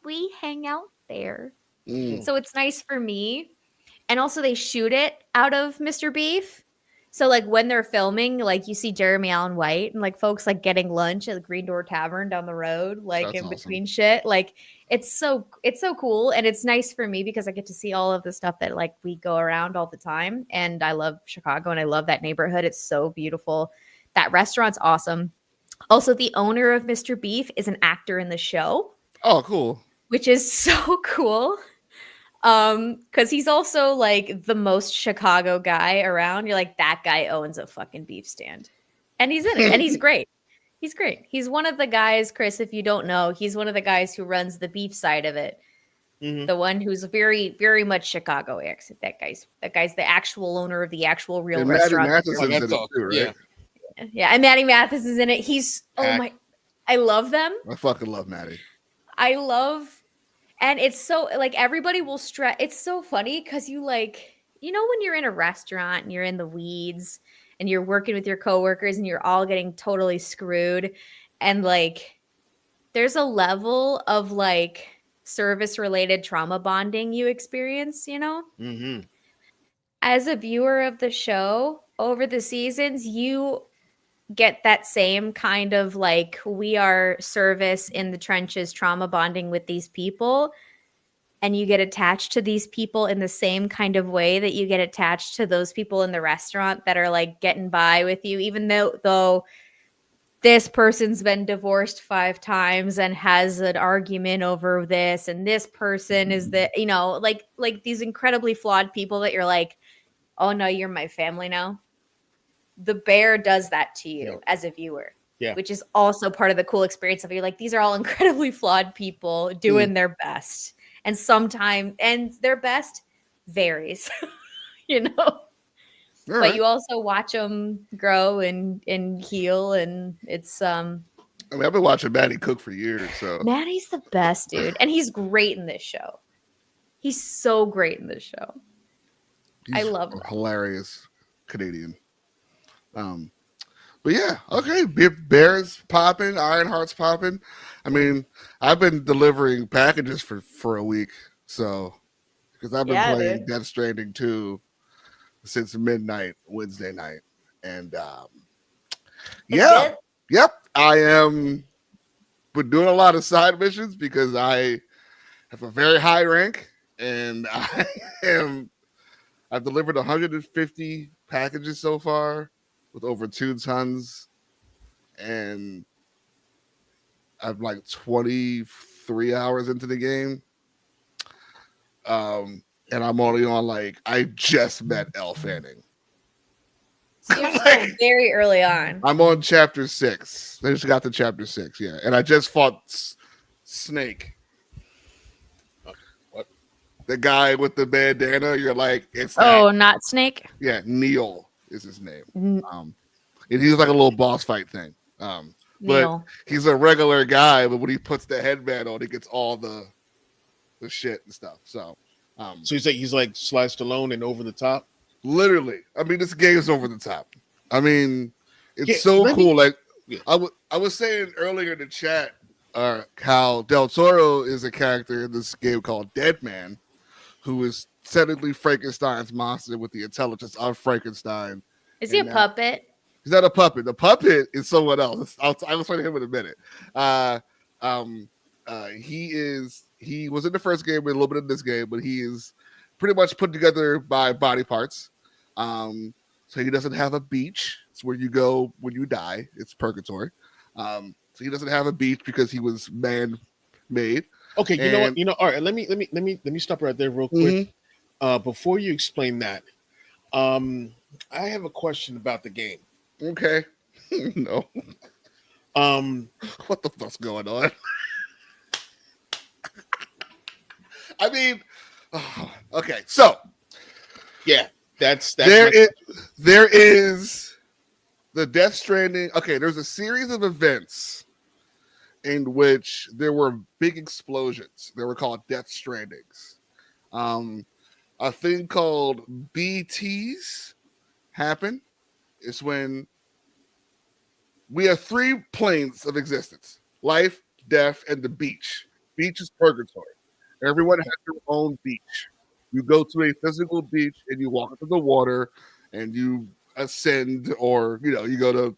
we hang out there. So it's nice for me. And also they shoot it out of Mr. Beef. So like when they're filming, like you see Jeremy Allen White and like folks like getting lunch at the Green Door Tavern down the road, like That's in between shit. Like it's so cool. And it's nice for me because I get to see all of the stuff that like we go around all the time. And I love Chicago and I love that neighborhood. It's so beautiful. That restaurant's awesome. Also, the owner of Mr. Beef is an actor in the show. Oh, cool. Which is so cool. Because he's also like the most Chicago guy around. You're like, that guy owns a fucking beef stand. And he's in it. And he's great. He's great. He's one of the guys, Chris, if you don't know, he's one of the guys who runs the beef side of it. Mm-hmm. The one who's very, very much Chicago accent. That guy's the actual owner of the actual real restaurant. Mathis is in it too, right? Yeah, and Maddie Mathis is in it. He's I love them. I fucking love Maddie. And it's so like everybody will stress. It's so funny because you like, you know, when you're in a restaurant and you're in the weeds and you're working with your coworkers and you're all getting totally screwed. And like, there's a level of like service related trauma bonding you experience, you know? Mm-hmm. As a viewer of the show over the seasons, you get that same kind of like, we are service in the trenches, trauma bonding with these people. And you get attached to these people in the same kind of way that you get attached to those people in the restaurant that are like getting by with you, even though this person's been divorced 5 times and has an argument over this, and this person is the, like these incredibly flawed people that you're like, oh no, you're my family now. The bear does that to you as a viewer, which is also part of the cool experience of, you're like, these are all incredibly flawed people doing their best, and their best varies, But you also watch them grow and heal, and it's I mean, I've been watching Maddie cook for years, so Maddie's the best, dude, and he's great in this show. He's so great in this show. I love him. Hilarious Canadian. But yeah, okay. Bears popping, Ironheart's popping. I mean, I've been delivering packages for a week, so because I've been playing Death Stranding 2 since midnight Wednesday night, and yep, I am. Been doing a lot of side missions because I have a very high rank, and I've delivered 150 packages so far with over 2 tons, and I'm like 23 hours into the game. And I'm only on I just met Elle Fanning. So you're still very early on. I'm on chapter 6. I just got to chapter 6, yeah. And I just fought Snake. What? The guy with the bandana. You're like, it's not Snake? Yeah, Neil is his name. And he's like a little boss fight thing. But he's a regular guy, but when he puts the headband on, he gets all the shit and stuff. So he's like sliced alone and over the top. Literally, I mean, this game is over the top. I mean, it's so cool. I was saying earlier in the chat, how Del Toro is a character in this game called Dead Man, who is technically Frankenstein's monster with the intelligence of Frankenstein. Is he a puppet? He's not a puppet. The puppet is someone else. I'll explain him in a minute. He was in the first game, a little bit in this game, but he is pretty much put together by body parts. So he doesn't have a beach. It's where you go when you die. It's purgatory. So he doesn't have a beach because he was man-made. Okay, you know what? All right. Let me stop right there real quick. Before you explain that, I have a question about the game. Okay. No. What the fuck's going on? I mean, okay. So, yeah, that's there is the Death Stranding. Okay, there's a series of events in which there were big explosions. They were called Death Strandings. A thing called BTs happened. It's when we have 3 planes of existence: life, death, and the beach. Beach is purgatory. Everyone has their own beach. You go to a physical beach and you walk into the water and you ascend, or you go to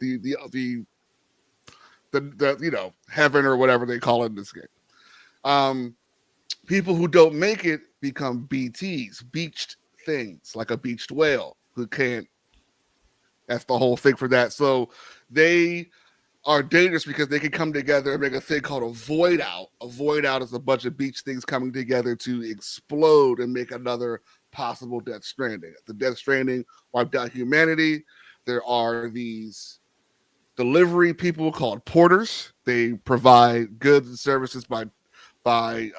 the heaven or whatever they call it in this game. People who don't make it become BTs, beached things, like a beached whale who can't. That's the whole thing for that. So they are dangerous because they can come together and make a thing called a void out. A void out is a bunch of beach things coming together to explode and make another possible Death Stranding. The Death Stranding wiped out humanity. There are these delivery people called porters. They provide goods and services by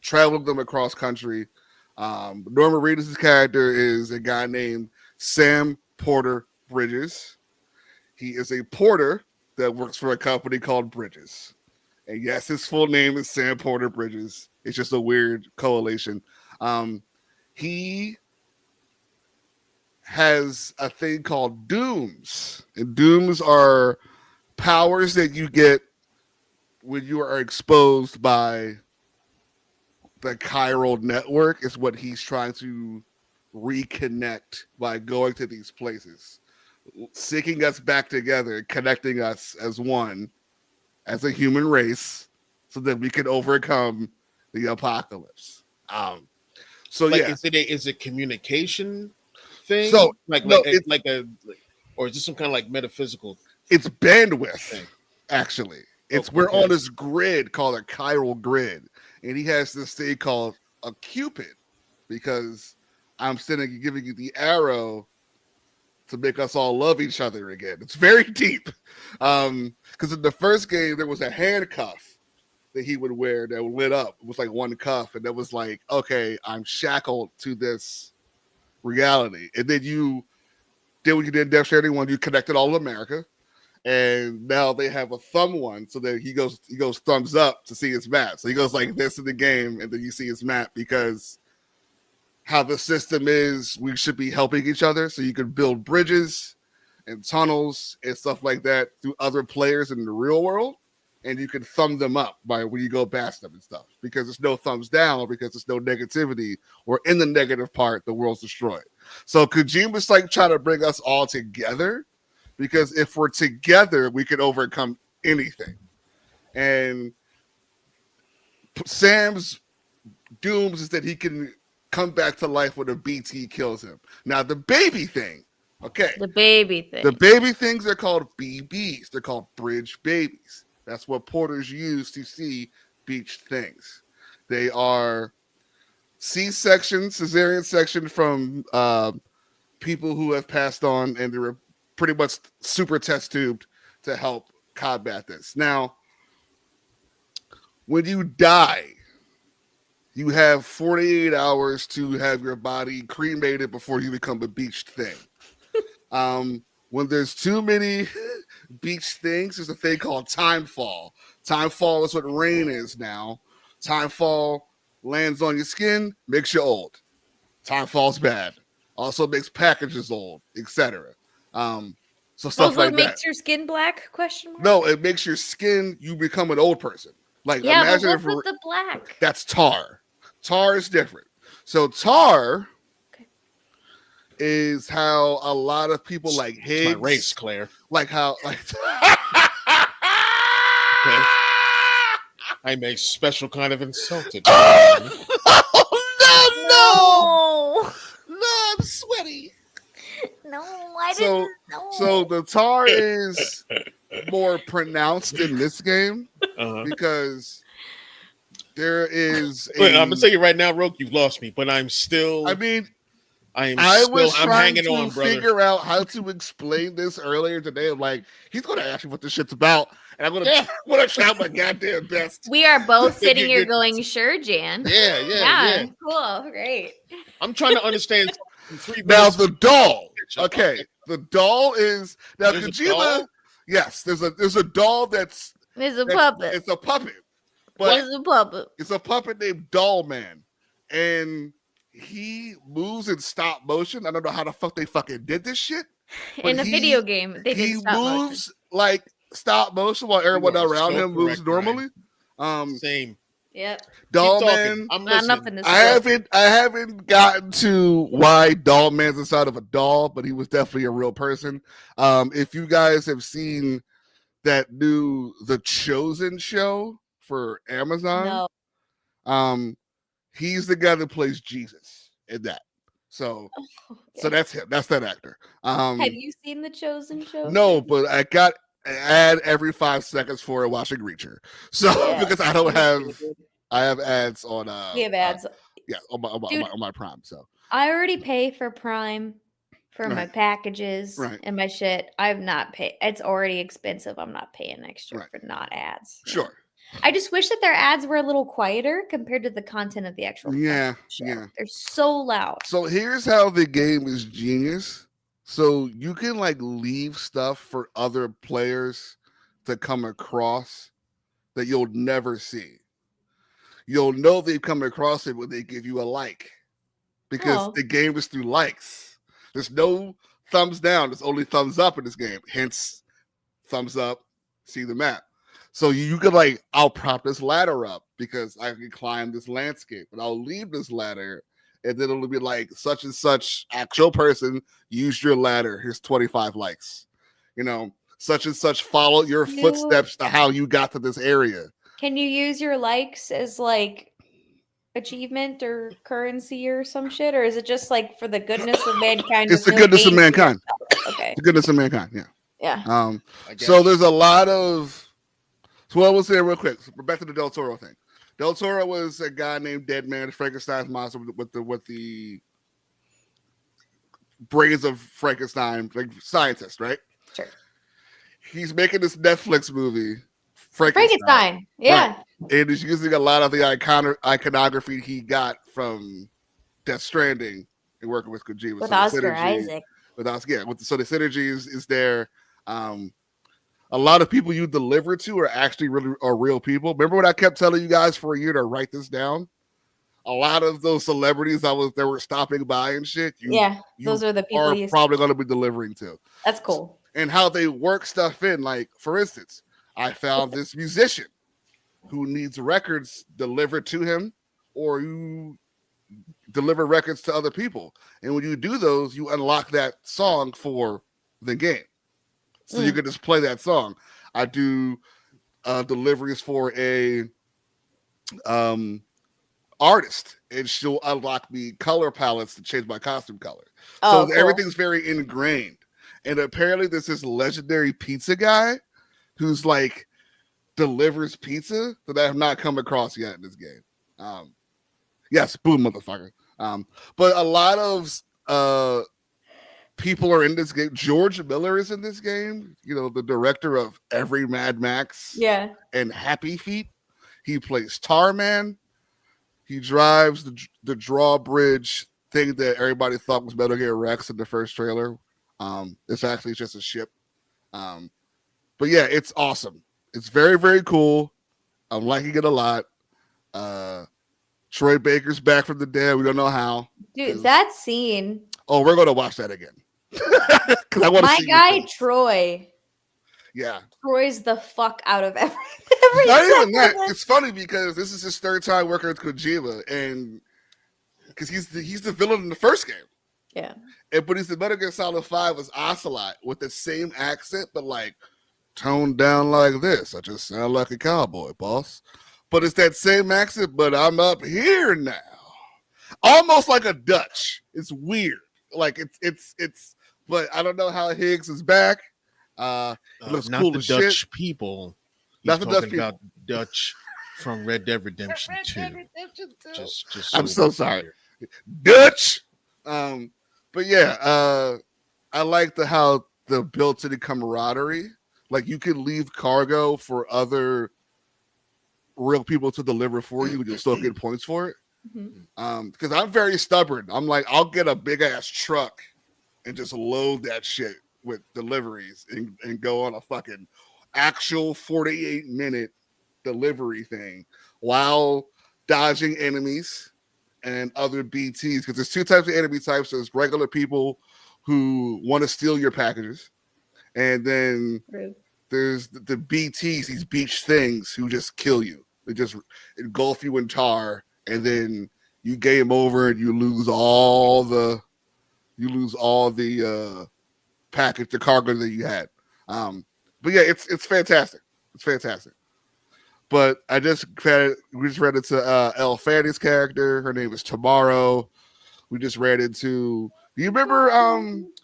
traveling them across country. Norman Reedus' character is a guy named Sam Porter Bridges. He is a porter that works for a company called Bridges. And yes, his full name is Sam Porter Bridges. It's just a weird correlation. He has a thing called dooms. And dooms are powers that you get when you are exposed by the chiral network, is what he's trying to reconnect by going to these places, syncing us back together, connecting us as one, as a human race, so that we can overcome the apocalypse. So yeah, is it communication thing? So or is this some kind of metaphysical? It's bandwidth, Okay. actually. It's Oh, we're okay. on this grid called a chiral grid, and he has this thing called a cupid because I'm giving you the arrow to make us all love each other again. It's very deep. Because in the first game there was a handcuff that he would wear that lit up. It was like one cuff, and that was like, okay, I'm shackled to this reality. And then you did what you did in Death Stranding when you connected all of America. And now they have a thumb one, so that he goes thumbs up to see his map. So he goes like this in the game, and then you see his map because how the system is, we should be helping each other. So you can build bridges and tunnels and stuff like that through other players in the real world, and you can thumb them up by when you go past them and stuff. Because there's no thumbs down, because there's no negativity, or in the negative part, the world's destroyed. So Kojima's like trying to bring us all together. Because if we're together, we can overcome anything. And Sam's dooms is that he can come back to life when a BT kills him. Now, the baby thing, okay. The baby thing. The baby things are called BBs. They're called bridge babies. That's what porters use to see beached things. They are C-section, cesarean section from people who have passed on, and they're pretty much super test tubed to help combat this. Now, when you die, you have 48 hours to have your body cremated before you become a beached thing. When there's too many beached things, there's a thing called timefall. Timefall is what rain is now. Timefall lands on your skin, makes you old. Timefall's bad. Also makes packages old, etc. So stuff also like that. makes your skin black? Question mark? No, it makes your skin. You become an old person. Like Yeah, but imagine what's if with the black? that's tar. Tar is different. So tar is how a lot of people like Higgs. It's my race, Claire. Like how like. Okay. I'm a special kind of insulted. Oh, no, I'm sweaty. No, I didn't know. So the tar is more pronounced in this game because there is. I'm gonna tell you right now, Roke, you've lost me, but I'm still. I mean, I'm trying hanging to on, brother. figure out how to explain this earlier today. I'm like, he's gonna ask me what this shit's about, and I'm gonna try my goddamn best. We are both sitting here going, sure, Jan. Yeah. Cool, great. I'm trying to understand. Now the doll. Okay, the doll is now There's a Kojima. doll? Yes, there's a doll that's It's a puppet. It's a puppet, but It's a puppet. it's a puppet named Doll Man, and he moves in stop motion. I don't know how the fuck they fucking did this shit. In a video game, they did stop motion. moves like stop motion while everyone are around so him moves correct, normally. Same. Yep. Doll Keep Man. talking. I'm Not enough listening. in this. I haven't gotten to why Doll Man's inside of a doll, but he was definitely a real person. If you guys have seen that new The Chosen show for Amazon, No. he's the guy that plays Jesus in that. So that's him. That's that actor. Have you seen the Chosen show? No, but I got an ad every 5 seconds for it watching Reacher. So because I don't have. I have ads on. We have ads. On my Prime. So I already pay for Prime for my packages and my shit. I've not paid. It's already expensive. I'm not paying extra for not ads. Sure. I just wish that their ads were a little quieter compared to the content of the actual show. They're so loud. So here's how the game is genius. So you can like leave stuff for other players to come across that you'll never see. You'll know they've come across it when they give you a like, because the game is through likes. There's no thumbs down. There's only thumbs up in this game. Hence, thumbs up, see the map. So you could like, I'll prop this ladder up because I can climb this landscape, and I'll leave this ladder, and then it'll be like such and such actual person used your ladder. Here's 25 likes. You know, such and such followed your footsteps to how you got to this area. Can you use your likes as like achievement or currency or some shit? Or is it just like for the goodness of mankind? It's the goodness of mankind. Okay. The goodness of mankind, yeah. Yeah. So there's a lot of. So what I will say real quick. So back to the Del Toro thing. Del Toro was a guy named Deadman, Frankenstein's monster with the brains of Frankenstein, like scientist, right? Sure. He's making this Netflix movie, Frankenstein. Yeah. Right. And he's using a lot of the iconography he got from Death Stranding and working with Kojima. With so Oscar Isaac. So the synergy is there. A lot of people you deliver to are actually real people. Remember what I kept telling you guys for a year to write this down? A lot of those celebrities that were stopping by and shit. Those are the people you are probably going to be delivering to. That's cool. And how they work stuff in. Like, for instance, I found this musician who needs records delivered to him, or you deliver records to other people. And when you do those, you unlock that song for the game. So you can just play that song. I do deliveries for a artist, and she'll unlock me color palettes to change my costume color. So cool. Everything's very ingrained. And apparently there's this legendary pizza guy who's like delivers pizza that I have not come across yet in this game. Yes, boom, motherfucker. But a lot of people are in this game. George Miller is in this game. You know, the director of every Mad Max and Happy Feet. He plays Tarman. He drives the drawbridge thing that everybody thought was Metal Gear Rex in the first trailer. It's actually just a ship. But yeah, it's awesome. It's very, very cool. I'm liking it a lot. Troy Baker's back from the dead. We don't know how. Dude, that scene. Oh, we're going to watch that again. Because I want to see my guy, Troy. Yeah. Troy's the fuck out of every Not even that. It's funny because this is his third time working with Kojima, and because he's the villain in the first game. Yeah. But he's the Metal Gear Solid 5 as Ocelot with the same accent, but like toned down like this. I just sound like a cowboy, boss. But it's that same accent, but I'm up here now. Almost like a Dutch. It's weird. Like it's but I don't know how Higgs is back. It looks not cool the as Dutch shit. People. He's Not the talking Dutch people. about Dutch from Red Dead Redemption 2. Just I'm so sorry. Dutch. But yeah, I like how the built-in camaraderie. Like you can leave cargo for other real people to deliver for you, and you'll still get points for it. Because I'm very stubborn. I'm like, I'll get a big ass truck and just load that shit with deliveries and go on a fucking actual 48-minute delivery thing while dodging enemies and other BTs. Because there's two types of enemy types. There's regular people who want to steal your packages, and then there's the BTs, these beach things who just kill you. They just engulf you in tar, and then you game over and you lose all the package, the cargo that you had. But yeah, it's fantastic. It's fantastic. But we just read into Elle Fanny's character. Her name is Tomorrow. We just read into. Do you remember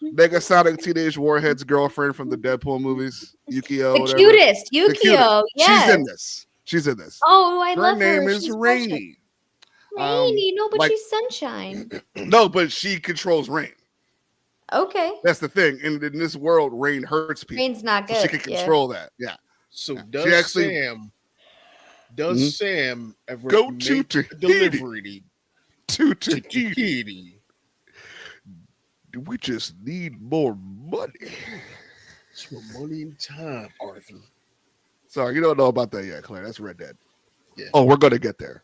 Negasonic Teenage Warhead's girlfriend from the Deadpool movies? Yukio. The cutest, Yukio. Yes. She's in this. Oh, I love her. Her name is Rainy. Rainy, no, but she's sunshine. No, but she controls rain. Okay. That's the thing. And in this world, rain hurts people. Rain's not good. So she can control that. Yeah. So yeah. Does Sam ever go make to delivery to Tahiti? We just need more money. It's more money and time, Arthur. Sorry, you don't know about that yet, Claire. That's Red Dead. Yeah. Oh, we're gonna get there.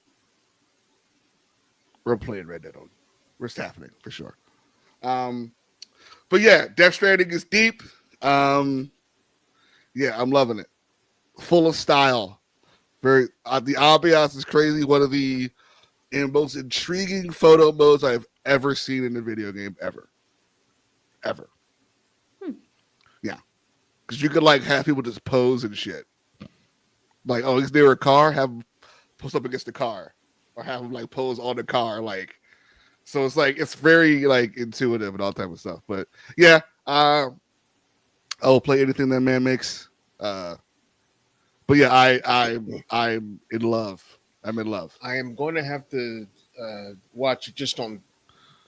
We're playing Red Dead on. It's happening for sure. But yeah, Death Stranding is deep. Yeah, I'm loving it. Full of style. Very the ambiance is crazy. One of the most intriguing photo modes I've ever seen in a video game ever. Yeah, because you could like have people just pose and shit. Like, oh, he's near a car, have him post up against the car, or have him like pose on the car, like. So it's like it's very like intuitive and all type of stuff. But yeah, I I will play anything that man makes. But yeah, I'm in love. I'm in love. I am going to have to watch it just on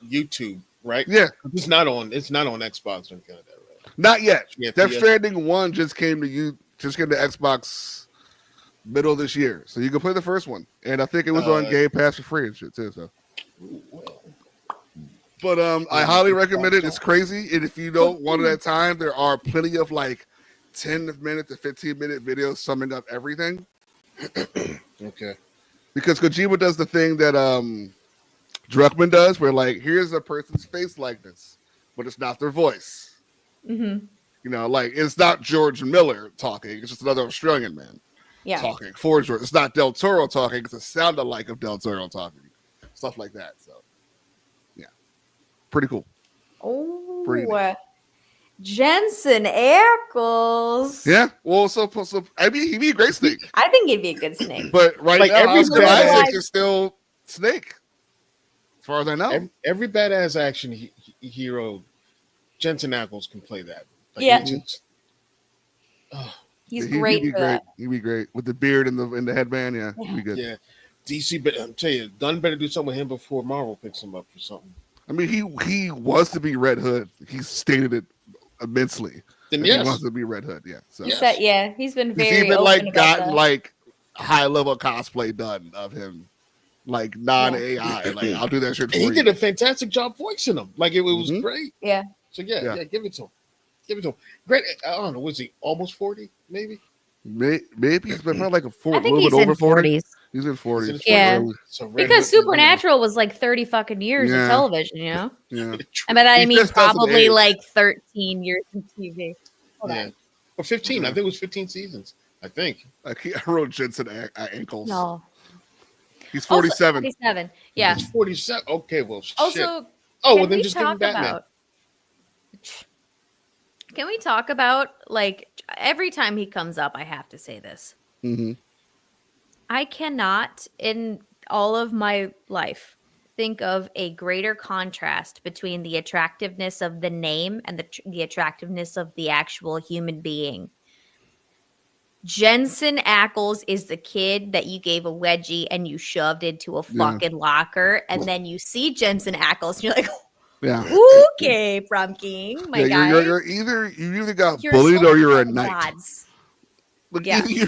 YouTube, right? Yeah, It's not on Xbox or anything like that, right? not yet. Yeah, Death PS. Stranding 1 just came to Xbox middle of this year, so you can play the first one, and I think it was on Game Pass for free and shit too. So, Well, but I highly recommend it. It's crazy, and if you don't want it at time, there are plenty of like 10-minute to 15-minute videos summing up everything. okay. Because Kojima does the thing that Druckmann does, where like here's a person's face likeness, but it's not their voice. Mm-hmm. You know, like it's not George Miller talking; it's just another Australian man talking for George. It's not Del Toro talking; it's a sound alike of Del Toro talking, stuff like that. So, yeah, pretty cool. Oh, Pretty neat. Jensen Ackles. Yeah, well, so I mean, he'd be a great Snake, I think he'd be a good Snake. but right Like, now, every Oscar badass- Isaac is still Snake, as far as I know. Every badass action hero, Jensen Ackles can play that. Like, Yeah. He's great for that. He'd be great with the beard and the headband. Yeah, he'd be good. Yeah. DC, but I'm telling you, Gunn better do something with him before Marvel picks him up for something. I mean, he wants to be Red Hood. He stated it immensely. Then that yes. He wants to be Red Hood. Yeah. So Yes. He's been he's very even open like about gotten that. like high level cosplay done of him, like non AI. Like I'll do that shit for And he you. did a fantastic job voicing him. Like it was Mhm. great. Yeah. So yeah, give it to him. Give it to him. Great. I don't know. Was he almost 40? Maybe. Maybe he's been probably like a I think little he's bit over in 40. 40s. He's in 40s. Is it Yeah. 40? So Red Because Hood- Supernatural was like 30 fucking years Yeah. of television, you know? Yeah. And by that I He mean just doesn't probably age. like 13 years of TV. Hold Yeah. on. Or 15. Yeah. I think it was 15 seasons. I think. Like I wrote Jensen ankles. No. He's Also, 47. 47. Yeah. It's 47. Okay, well, shit. Also, Oh, well, can then we just give him talk Batman. about? Can we talk about like every time he comes up? I have to say this. Mm-hmm. I cannot, in all of my life, think of a greater contrast between the attractiveness of the name and the attractiveness of the actual human being. Jensen Ackles is the kid that you gave a wedgie and you shoved into a fucking locker, and then you see Jensen Ackles and you're like, Yeah. okay, Frumpkin, my Yeah, guy. you either got bullied or you're a knight. Gods. Like Yeah. you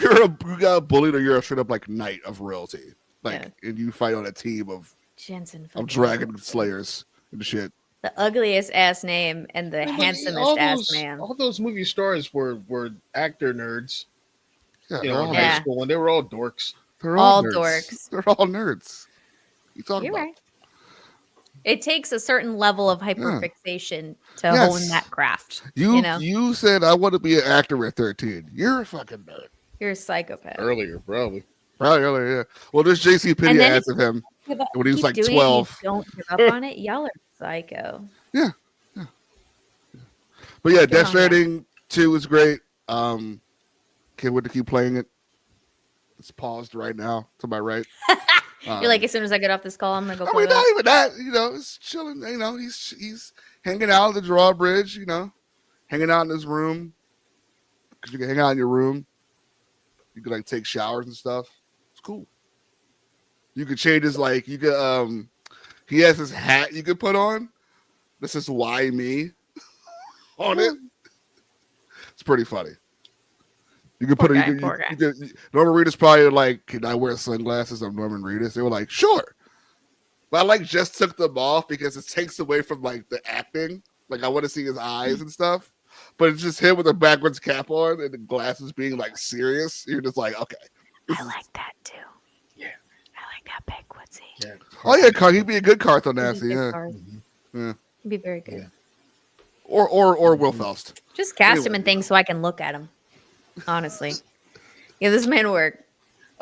got bullied or you're a straight up like knight of royalty. Like and you fight on a team of Jensen dragon slayers and shit. The ugliest ass name and the Yeah, but handsomest ass man. All those movie stars were actor nerds. Yeah, You know, in Yeah. high school, and they were all dorks. they're all nerds. dorks. They're all nerds. You talking You're about? right. It takes a certain level of hyperfixation to Yes. hone that craft. You know, you said I want to be an actor at 13. You're a fucking nerd. you're a psychopath. Earlier, probably. Probably earlier, yeah. Well, there's JC And Penney then ads of him Give up- when he was keep like doing it, 12. you don't give up on it. Y'all are psycho. But yeah, Good Death on Stranding 2 is great. Can't wait to keep playing it. It's paused right now to my right. You're like, as soon as I get off this call, I'm gonna go I play mean, not that. even that. You know, it's chilling. You know, he's hanging out at the drawbridge. You know, hanging out in his room because you can hang out in your room. You can like take showers and stuff. It's cool. You could change his like. You could he has his hat you could put on. This is why me on it. It's pretty funny. You could Poor put guy, it. poor guy. You could, Norman Reedus probably like, can I wear sunglasses? I'm Norman Reedus. They were like, sure. But I like just took them off because it takes away from like the acting. Like I want to see his eyes and stuff. But it's just him with a backwards cap on and the glasses being like serious. You're just like, okay. I like that too. Yeah. I like that big woodsy. Yeah. Oh yeah, he'd be a good Cartho He'd Nasty, be good yeah. cars. Yeah. He'd be very good. Yeah. Or Will Faust. Just cast Anyway. him in things so I can look at him. Honestly, give this man work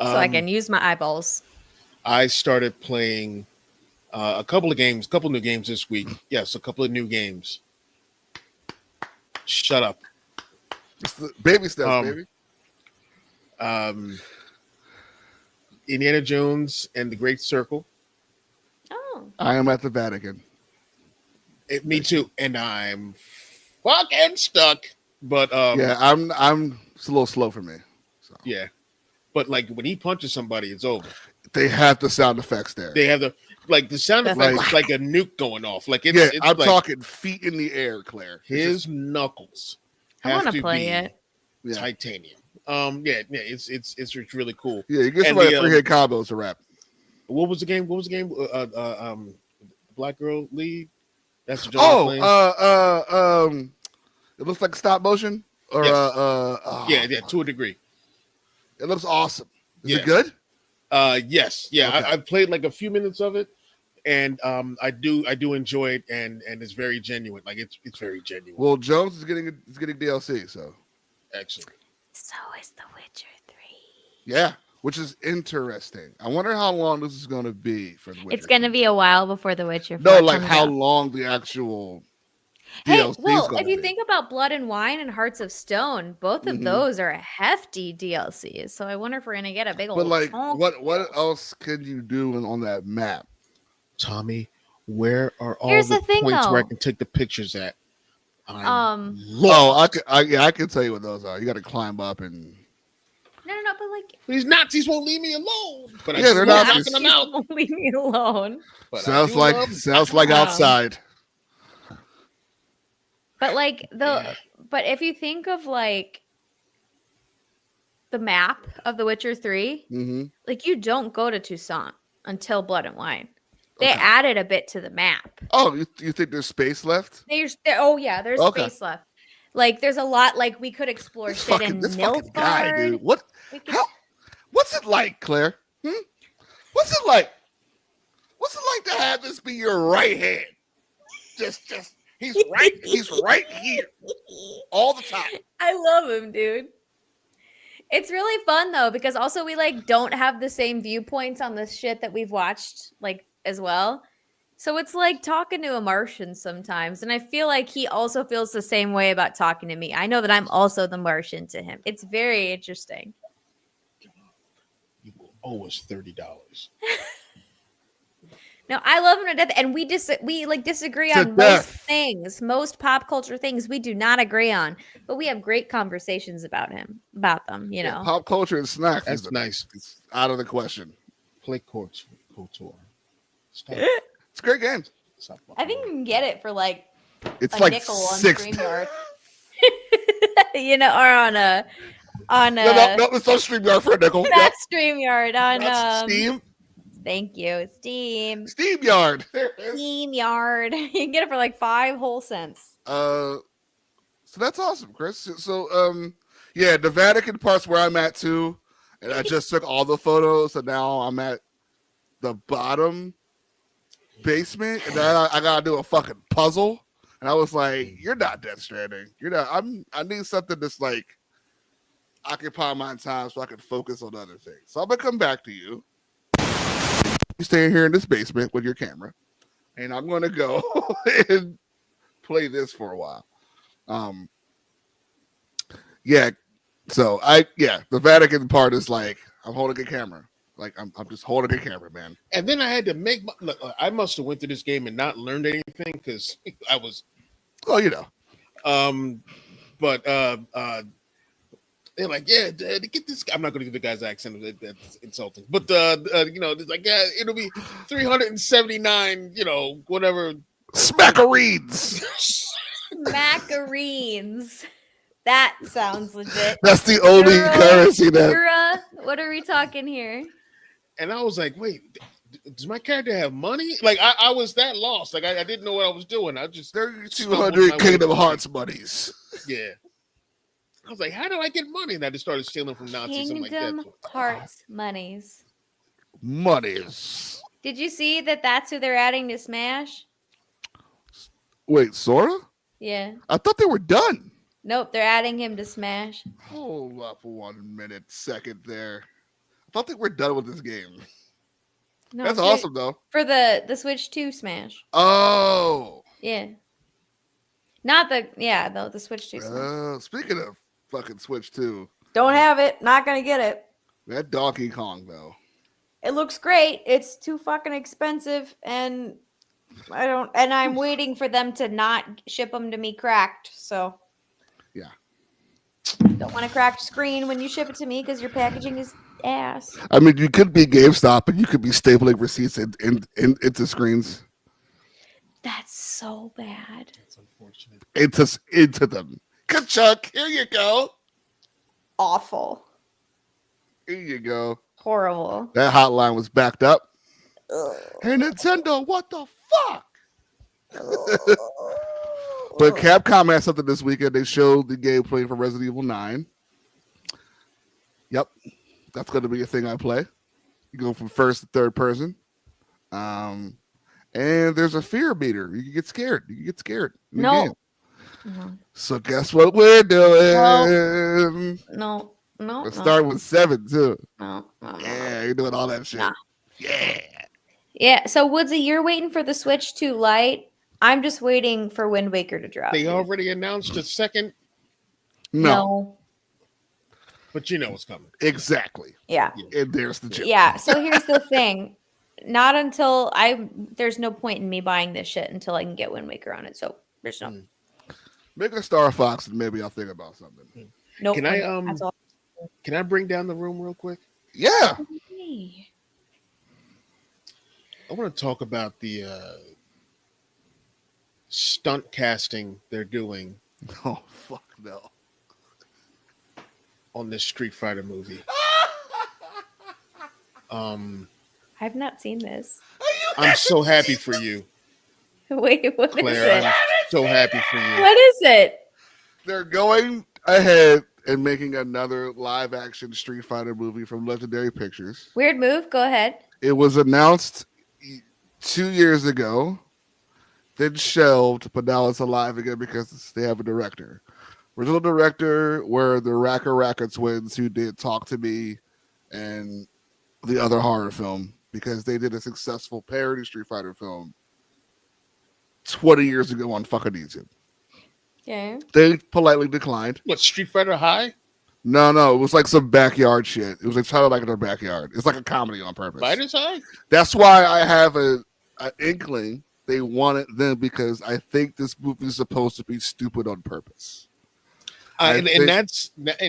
so I can use my eyeballs. I started playing a couple new games this week. Yes, a couple of new games. Shut up. It's the baby steps, baby. Indiana Jones and the Great Circle. Oh, I am at the Vatican. Me too. And I'm fucking stuck. But yeah, I'm it's a little slow for me. So yeah. But like when he punches somebody, it's over. they have the sound effects there. They have the sound The effect like- is like a nuke going off. Like it's yeah, it's I'm like talking feet in the air, Claire. It's his just- knuckles I have want to to play be it. yeah. titanium. It's really cool. Yeah, you get And somebody the, a 3-hit combo to rap. What was the game? Black Girl League. That's the genre playing? It looks like stop motion or Yes. Yeah, to a degree. It looks awesome. Is Yeah. it good? Yes, yeah. Okay. I've played like a few minutes of it, and I do enjoy it, and it's very genuine. Like it's very genuine. Well, Jones is getting DLC, so Excellent. So is The Witcher 3. yeah, which is interesting. I wonder how long this is going to be for the Witcher. It's going to be a while before The Witcher 4 no, like comes how out. long the actual Hey, DLC is well, gonna if you be. think about Blood and Wine and Hearts of Stone, both of Mhm. those are hefty DLCs. So I wonder if we're gonna get a big old. But like, chunk what deals. else can you do on that map? Tommy, where are all Here's the the thing, points where I though. can take the pictures at? I'm Um, lost. I can tell you what those are. You got to climb up and No, but like, These Nazis won't leave me alone. But Yeah, they're not Nazis. knocking them out. won't leave me alone. But I sounds do like love- outside. But like Yeah. but if you think of like the map of The Witcher 3, Mm-hmm. like you don't go to Toussaint until Blood and Wine. They Okay. added a bit to the map. Oh, you think there's space left? Oh yeah, there's Okay. space left. Like there's a lot. Like we could explore This shit in fucking guy, Nilfgaard. dude. What? We could- How? What's it like, Claire? What's it like? What's it like to have this be your right hand? Just he's right here all the time. I love him, dude. It's really fun though because also we like don't have the same viewpoints on the shit that we've watched like as well. So it's like talking to a Martian sometimes, and I feel like he also feels the same way about talking to me. I know that I'm also the Martian to him. It's very interesting. You will owe us $30. No, I love him to death, and we disagree To on most death. things, most pop culture things we do not agree on, but we have great conversations about them. You know. Pop culture and snacks. That's nice. It's out of the question. Play courts, Kotor. Stop. It's a great game. Stop I think you can get it for like It's a like nickel on six. StreamYard. You know, or on No, it's on StreamYard for a nickel. not StreamYard on That's Steam. Thank you, Steam. SteamYard. There it is. SteamYard. You can get it for like 5 whole cents. So that's awesome, Chris. So yeah, the Vatican part's where I'm at too, and I just took all the photos, and now I'm at the bottom basement, and then I gotta do a fucking puzzle. And I was like, "You're not Death Stranding. You're not. I need something that's like occupy my time so I can focus on other things. So I'm gonna come back to you. You staying here in this basement with your camera, and I'm gonna go and play this for a while. Yeah. So the Vatican part is like I'm holding a camera. Like I'm just holding a camera, man. And then I had to make look, I must have went through this game and not learned anything because I was Well, you know. But they're like, yeah, to get this. I'm not going to give the guy's accent. That's insulting. But you know, it's like, yeah, it'll be 379. You know, whatever. Smackareens. Macareens. That sounds legit. That's the only Euro, currency that. Euro? What are we talking here? And I was like, wait, does my character have money? Like I was that lost. Like I didn't know what I was doing. I just 3,200 Kingdom Hearts monies. yeah. I was like, how do I get money? And I just started stealing from Nazis and like Kingdom that. Hearts monies. Monies. Did you see that that's who they're adding to Smash? Wait, Sora? Yeah. I thought they were done. Nope, they're adding him to Smash. Hold up 1 minute, second there. I thought they were done with this game. No, That's for- awesome, though. For the Switch 2 Smash. Oh. Yeah. Not the Switch 2 Smash. Speaking of fucking Switch 2, Don't have it. Not gonna get it. that Donkey Kong, though. It looks great. It's too fucking expensive, and I'm waiting for them to not ship them to me cracked. So Don't want a cracked screen when you ship it to me because your packaging is ass. I mean, you could be GameStop and you could be stapling receipts into screens. That's so bad. That's unfortunate. Into them. Ka-chunk. Here you go. Awful. Here you go. Horrible. That hotline was backed up. Ugh. Hey, Nintendo, what the fuck? But Capcom had something this weekend. They showed the gameplay for Resident Evil 9. Yep. That's going to be a thing I play. You go from first to third person. And there's a fear meter. You can get scared. You can get scared. in the game. No. So guess what we're doing? No. We're starting with 7 too. No. Yeah, you're doing all that shit. Nah. Yeah. Yeah. So Woodsy, you're waiting for the Switch 2 Lite. I'm just waiting for Wind Waker to drop. They already announced a second, No. but you know what's coming. Exactly. Yeah. And there's the chip. Yeah. So here's the thing. Not until there's no point in me buying this shit until I can get Wind Waker on it. So there's no. Make a Star Fox and maybe I'll think about something. Nope. Can I that's all. Can I bring down the room real quick? Yeah. Okay. I want to talk about the stunt casting they're doing Oh fuck no. on this Street Fighter movie. I've not seen this. I'm so happy for you, Wait, what is Claire. it? I'm so happy for you. What is it? They're going ahead and making another live action Street Fighter movie from Legendary Pictures. Weird move. Go ahead. It was announced 2 years ago, then shelved, but now it's alive again because they have a director. Original director were the Raka twins who did Talk to Me and the other horror film because they did a successful parody Street Fighter film 20 years ago on fucking YouTube. Okay. They politely declined. What, Street Fighter High? No, it was like some backyard shit. It was like trying to like in their backyard. It's like a comedy on purpose. Fighters High? That's why I have an inkling they wanted them because I think this movie is supposed to be stupid on purpose. And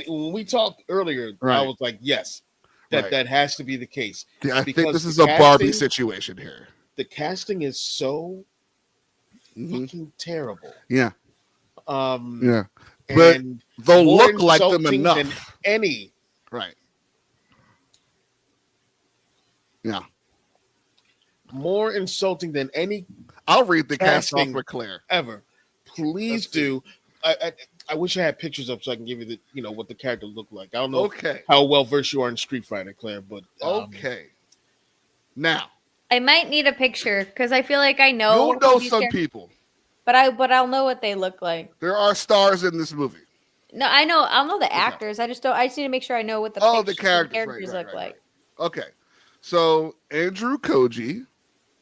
when we talked earlier, Right. I was like, yes, that has to be the case. Yeah, I think Because this is the a Barbie casting- situation here. The casting is so fucking terrible. Yeah, Um, yeah. But and they'll more look like them insulting than enough. any. Right. Yeah. More insulting than any I'll read the cast off Casting. for Claire. ever. Please Let's see. do. I wish I had pictures up so I can give you what the character looked like. I don't know Okay. how well versed you are in Street Fighter, Claire, but Okay. Now, I might need a picture because I feel like I know. you'll know these some characters- people. But I'll know what they look like. There are stars in this movie. No, I'll know the actors. I just need to make sure I know what the Oh, pictures, the characters. Right, look like. Okay. So, Andrew Koji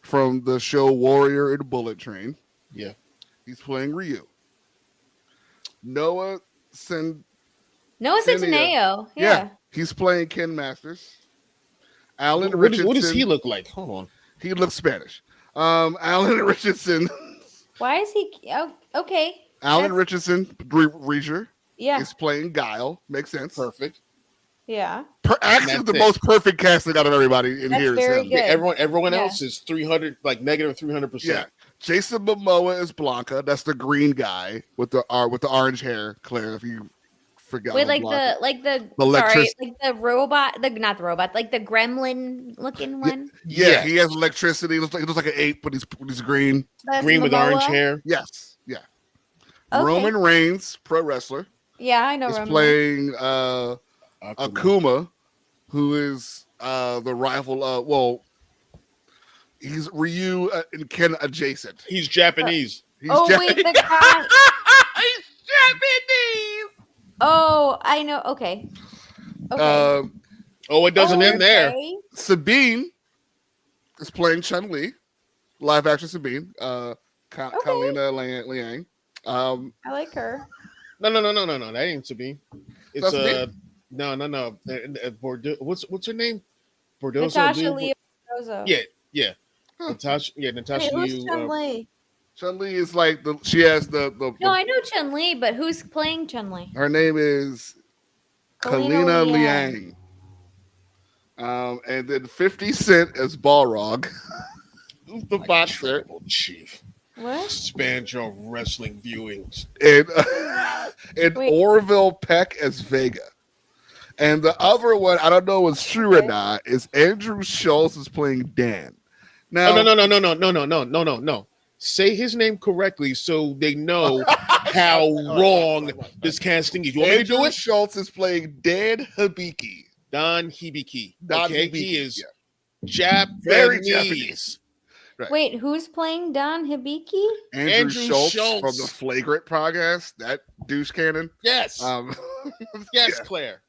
from the show Warrior and Bullet Train. yeah. He's playing Ryu. Noah Noah Centineo. Centineo. Yeah. Yeah. He's playing Ken Masters. Alan What Richardson. does he look like? Hold on. He looks Spanish. Alan Richardson. Why is he? Oh, okay. Alan That's- Richardson, Reacher, Yeah. is playing Guile. Makes sense. Perfect. Yeah. Actually, That's the it. most perfect casting out of everybody in That's here is very him. good. Yeah, everyone Yeah. else is 300, like negative 300%. Yeah. Jason Momoa is Blanca. That's the green guy with the orange hair. Claire, if you forgot. Wait, what like Blanca- the electric- sorry, like the robot, not the robot, like the gremlin looking one. Yeah, he has electricity. He looks like an ape, but he's green. That's Green with orange Momoa? hair. Yes. Yeah. Okay. Roman Reigns, pro wrestler, Yeah, I know. is Roman. playing Akuma. Akuma, who is the rival. He's Ryu and Ken adjacent. He's Japanese. He's Oh wait, the guy. He's Japanese. Oh, I know. Okay. Okay. Oh, it doesn't end there. Okay. Sabine is playing Chun-Li, live action Sabine. Kalina Liang. I like her. No. That ain't Sabine. It's That's no. Bordeaux. What's her name? Bordeaux. Natasha Leopold. Yeah. Natasha. Yeah, Natasha Wait, who's Liu. Chun-Li? Chun-Li is like she has the No, I know Chun-Li, but who's playing Chun-Li? her name is Kalina Liang. And then 50 Cent as Balrog. Who's the boxer? Chief. What? Expand your wrestling viewings. And Orville Peck as Vega. And the other one, I don't know if it's true or not, is Andrew Schultz is playing Dan. Now, No. Say his name correctly so they know how wrong this casting is. You want me to do it? Schultz is playing Dan Hibiki. Don Hibiki. Don Okay, Hibiki, he is yeah. Very Japanese. Japanese. Right. Wait, who's playing Don Hibiki? Andrew Schultz from the Flagrant podcast, that douche cannon. Yes. Yes, yeah. Claire.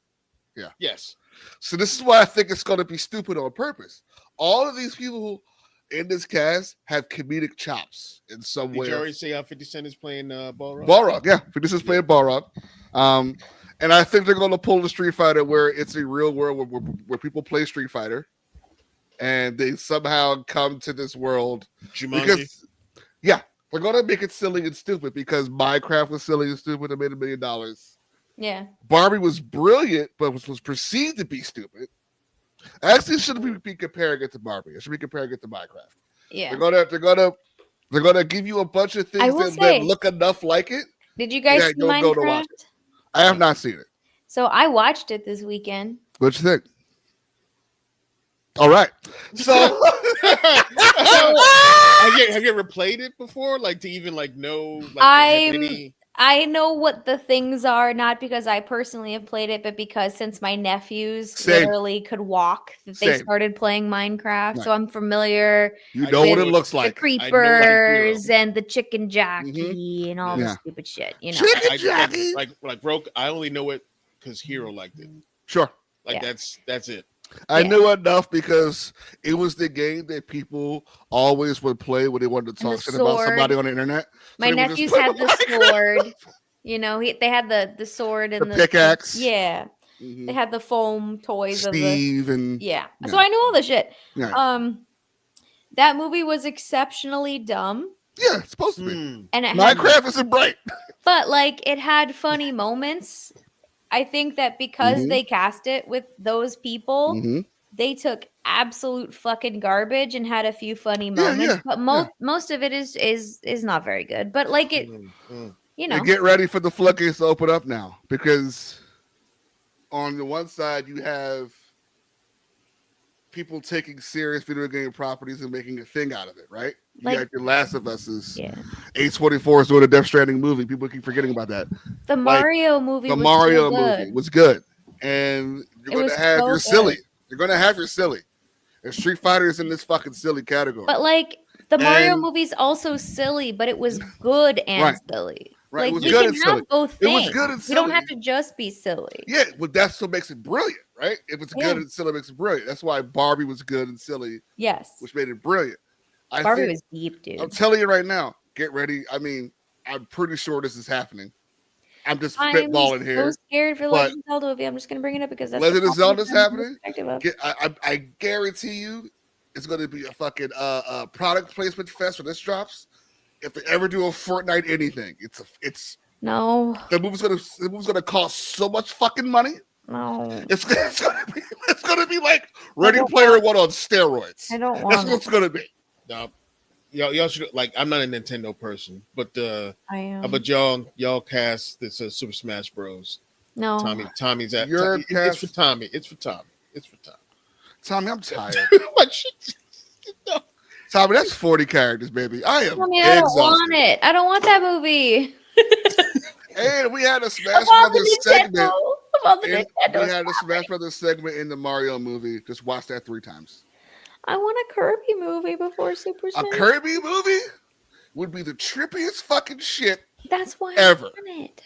Yeah. Yes. So this is why I think it's going to be stupid on purpose. All of these people in this cast have comedic chops in some way. Did you already say how 50 Cent is playing Balrog? Balrog, yeah. 50 Cent's playing Balrog. And I think they're going to pull the Street Fighter where it's a real world where people play Street Fighter. And they somehow come to this world. Jumanji. Because, yeah, they're going to make it silly and stupid because Minecraft was silly and stupid and made $1 million. Yeah. Barbie was brilliant, but was perceived to be stupid. Actually, it shouldn't be comparing it to Barbie. It should be comparing it to Minecraft. Yeah. They're gonna give you a bunch of things that look enough like it. Did you guys see Minecraft? I have not seen it. So I watched it this weekend. What'd you think? All right. So have you ever played it before? Like to even like know like I know what the things are, not because I personally have played it, but because since my nephews literally could walk, that they started playing Minecraft. Right. So I'm familiar. You know what it looks like. The creepers and the chicken jockey and all the stupid shit. You know, chicken jockey. Like broke. I only know it because Hero liked it. Sure. Like that's it. I knew enough because it was the game that people always would play when they wanted to talk shit about somebody on the internet. My nephews had the sword. You know, they had the sword and the pickaxe. Yeah. Mm-hmm. They had the foam toys Steve and so I knew all the shit. Yeah. That movie was exceptionally dumb. Yeah, it's supposed to be. And Minecraft isn't bright. But like it had funny moments. I think that because they cast it with those people, they took absolute fucking garbage and had a few funny moments. But most of it is not very good. But like it, you know. And get ready for the floodgates to open up now, because on the one side you have people taking serious video game properties and making a thing out of it, right? You got The Last of Us is A24 is doing a Death Stranding movie. People keep forgetting about that. The Mario movie was good. And you're going to have your silly. You're going to have your silly. And Street Fighter is in this fucking silly category. But like the Mario movie's also silly, but it was good and silly. Right. Like we can have both things. It was good and silly. We don't have to just be silly. Yeah, well, that's what makes it brilliant, right? If it's good and silly, it makes it brilliant. That's why Barbie was good and silly. Yes. Which made it brilliant. Barbie was deep, dude. I'm telling you right now, get ready. I mean, I'm pretty sure this is happening. I'm just spitballing here. I'm so scared for Legend of Zelda movie. I'm just going to bring it up because that's Legend of Zelda's happening. I guarantee you it's going to be a fucking product placement fest when this drops. If they ever do a Fortnite anything, it's no. The movie's gonna cost so much fucking money. No, it's gonna be like Ready Player One on steroids. I don't want. That's what it's gonna be. No, y'all should like. I'm not a Nintendo person, but I am. But y'all cast this Super Smash Bros. No, Tommy's at. It's for Tommy. It's for Tommy. Tommy, I'm tired. What shit? No. Tommy, that's 40 characters, baby. I am exhausted. I don't want it. I don't want that movie. And we had a Smash Brothers segment. We had a Smash Brothers segment in the Mario movie. Just watch that 3 times. I want a Kirby movie before Super Smash. A Kirby movie would be the trippiest fucking shit. That's why ever. I want it.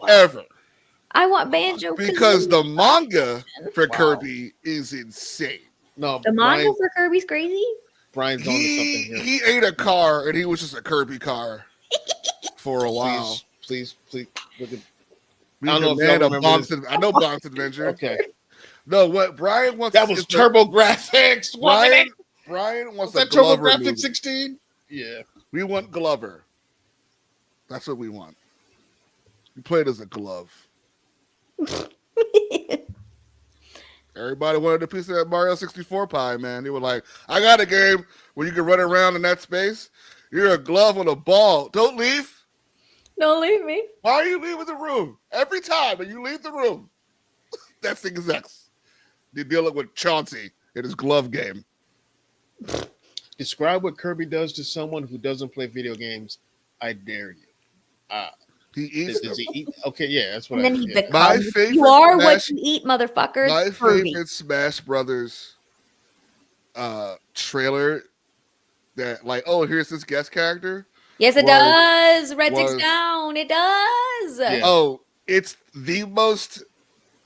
Ever. I want Banjo. Because the manga for Kirby is insane. No, the manga for Kirby's crazy. Brian's on to something here. He ate a car and he was just a Kirby car for a while. Please. Look at, I don't know if I know Bomb's Adventure. Okay. No, what Brian wants. That was Turbo Graphics. Brian wants that a Glover Turbo Graphics movie. 16. Yeah. We want Glover. That's what we want. You play it as a glove. Everybody wanted a piece of that Mario 64 pie, man. They were like, I got a game where you can run around in that space. You're a glove on a ball. Don't leave. Don't leave me. Why are you leaving the room? Every time when you leave the room, that's the exact. You're dealing with Chauncey in his glove game. Describe what Kirby does to someone who doesn't play video games. I dare you. He eats Does them. he eat? Okay, yeah, that's what And I then he yeah. My becomes. favorite You are what Smash- you eat, motherfucker. My It's Kirby. favorite Smash Brothers trailer that like, oh, here's this guest character. Yes, it was- does. Red Six was- Down. It does. Yeah. Oh, it's the most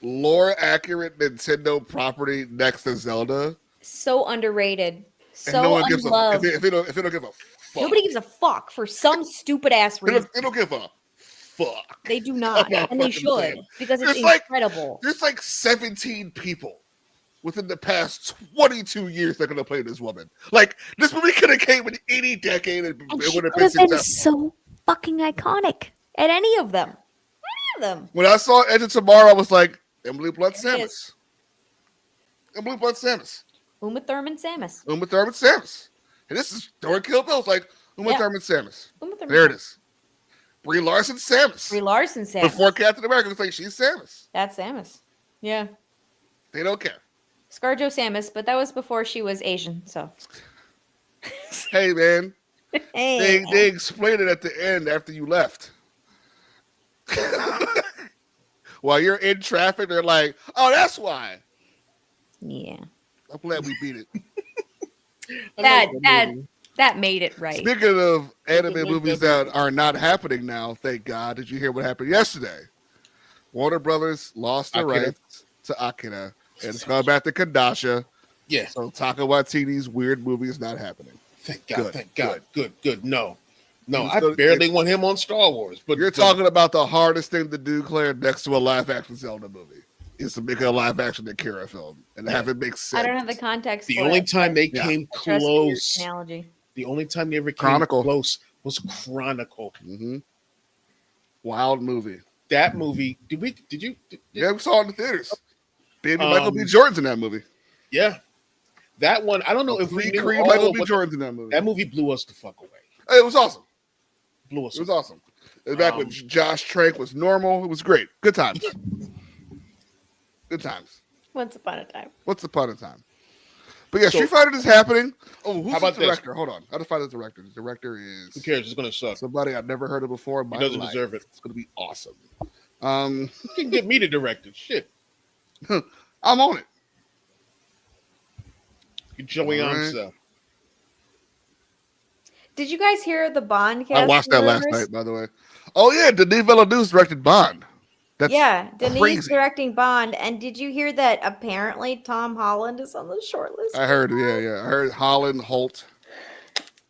lore accurate Nintendo property next to Zelda. So underrated. And So no one gives a unloved. if they don't give a fuck. Nobody gives a fuck for some stupid ass They reason. don't give a fuck. They do not, I'm and they fucking should saying. because it's It's like- incredible. There's like 17 people within the past 22 years that are gonna play this woman. Like this movie could have came in any decade and And it she would have could been have been successful. so fucking iconic at any of them. Any of them. When I saw Edge of Tomorrow, I was like, Emily Blunt There it Samus. Emily Blunt Samus. Uma Thurman Samus. Uma Thurman Samus. And this is during Kill Bill. It's like Uma Yeah. Thurman Samus. Uma Thurman. There it is. Brie Larson Samus. Brie Larson Samus. Before Captain America, it's like she's Samus. That's Samus. Yeah. They don't care. ScarJo Samus, but that was before she was Asian. So. Hey man, Hey. they explained it at the end after you left. While you're in traffic, they're like, "Oh, that's why." Yeah. I'm glad we beat it. That made it right. Speaking of anime like movies that are not happening now, thank God. Did you hear what happened yesterday? Warner Brothers lost the Akira. rights to Akira, and it's going back to Kandasha. Yeah. So Taka Waititi's weird movie is not happening. Thank God. Good, Thank God. Good. No, It's I good. barely want him on Star Wars. But You're talking about the hardest thing to do, Claire, next to a live action Zelda movie, is to make a live action Akira film and have it make sense. I don't have the context. The for only it, time they Yeah. came but trust your close. Analogy. The only time they ever came Chronicle. close was Chronicle. Mm-hmm. Wild movie. That movie. Did you? Yeah, we saw it in the theaters. Baby Michael B. Jordan's in that movie. Yeah. That one. I don't know if we Three knew Creed all Michael of B. what- Jordan's in that movie. That movie blew us the fuck away. It was awesome. Blew us. It was awesome. It was back when Josh Trank was normal. It was great. Good times. Good times. Once upon a time. What's the pun of time? But yeah, So- Street Fighter is happening. Oh, who's How the about this? director? Hold on. I just find the director. The director Who is cares? It's gonna suck. somebody I've never heard of before in my He doesn't life. deserve it. It's going to be awesome. You can get me to direct it. Shit. I'm on it. Joey All on right. stuff. Did you guys hear the Bond cast? I watched that last rumors? night, by the way. Oh yeah, Denis Villeneuve directed Bond. That's Yeah, Denise crazy. directing Bond. And did you hear that apparently Tom Holland is on the short list? I heard. Yeah. I heard Holland, Holt.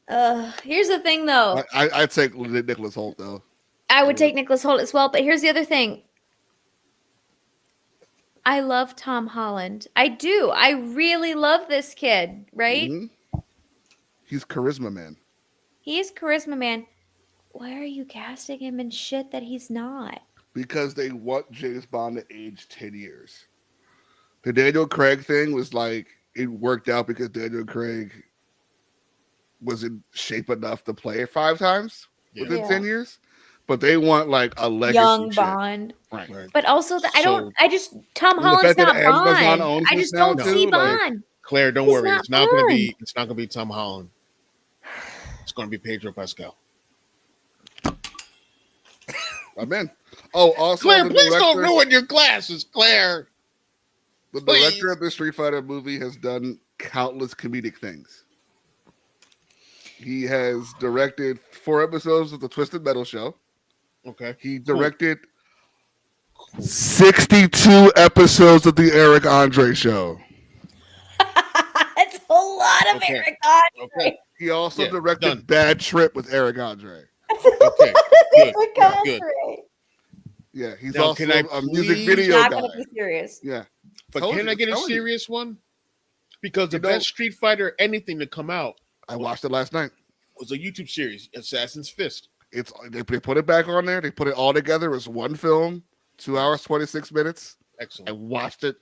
Here's the thing, though. I'd take Nicholas Holt though. I would take Nicholas Holt as well, but here's the other thing. I love Tom Holland. I do. I really love this kid, right? Mhm. He's charisma man. He is charisma man. Why are you casting him in shit that he's not? Because they want James Bond to age 10 years. The Daniel Craig thing was like, it worked out because Daniel Craig was in shape enough to play it 5 times within Yeah. 10 years. But they want like a legacy Young chick. Bond. Right. Right. But also, Tom And the Holland's fact that not Amazon Bond. owns I this just now, don't too, see like- Bond. Claire, don't He's worry. not It's not gonna Bond. be. It's not gonna be Tom Holland. It's gonna be Pedro Pascal. I'm in. Oh, also Claire, the please don't director, ruin your glasses, Claire. the please. director of the Street Fighter movie has done countless comedic things. He has directed 4 episodes of the Twisted Metal Show. Okay. He directed 62 episodes of the Eric Andre Show. That's a lot of Okay. Eric Andre. Okay. He also Yeah, directed done. Bad Trip with Eric Andre. Okay. Good. Eric Good. Andre. Yeah, he's Now, also can I a music please- video Not guy. gonna be serious. Yeah. But Told can you, I get a telling you. serious one? Because the You know- best Street Fighter anything to come out. I watched it last night. was a YouTube series, Assassin's Fist. They put it back on there. They put it all together. It was one film, 2 hours 26 minutes. Excellent. I watched it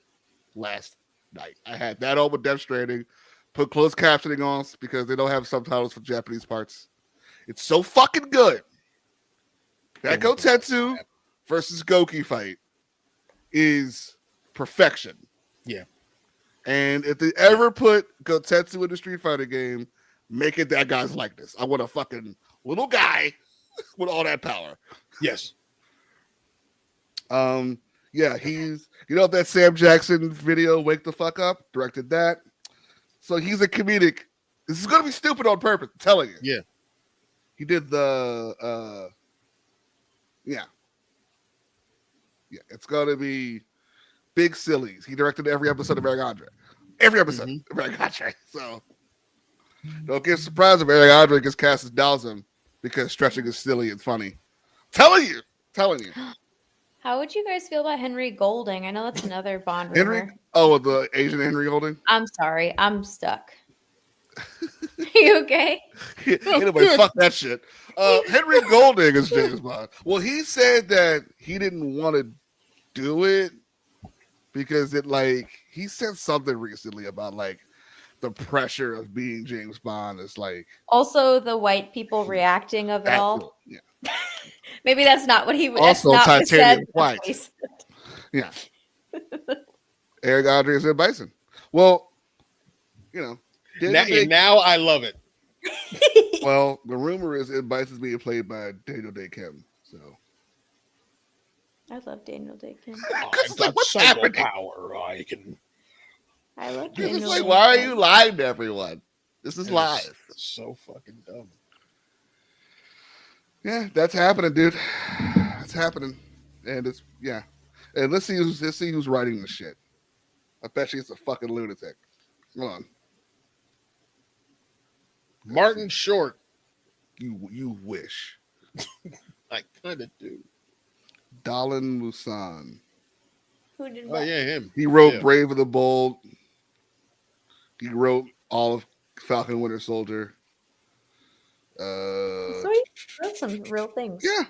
last night. I had that on with Death Stranding. Put closed captioning on because they don't have subtitles for Japanese parts. It's so fucking good. That Gotetsu versus Goki fight is perfection. Yeah. And if they ever put Gotetsu in the Street Fighter game, make it that guy's likeness. I want a fucking little guy with all that power. Yes. Yeah, he's that Sam Jackson video, Wake the Fuck Up, directed that. So he's a comedic. This is gonna be stupid on purpose, I'm telling you. Yeah. He did the yeah, it's gonna be big sillies. He directed every episode of Eric Andre. Every episode of Eric Andre. So don't get surprised if Eric Andre gets cast as Dhalsim because stretching is silly and funny. Telling you. How would you guys feel about Henry Golding? I know that's another Bond rumor. Henry? Oh, the Asian Henry Golding? I'm sorry. I'm stuck. You okay? Anyway, fuck that shit. Henry Golding is James Bond. Well, he said that he didn't want to do it because he said something recently about the pressure of being James Bond is Also the white people reacting of it all. Yeah. Maybe that's not what he would. Also titanium white. Said. Yeah. Eric Andre is in Bison. Well, now I love it. Well, the rumor is Ed Bison is being played by Daniel Day Kim. So I love Daniel Day Kim. I've got psycho power. I love it's Daniel. just why are you lying to everyone? This is live. So fucking dumb. Yeah, that's happening, dude. That's happening, and And let's see who's writing the shit. I bet you it's a fucking lunatic. Come on, Martin Short. You wish. I kind of do. Dalin Musan. Who did Oh what? yeah, him. He wrote Brave and the Bold. He wrote all of Falcon Winter Soldier. So he wrote some real things. Yeah.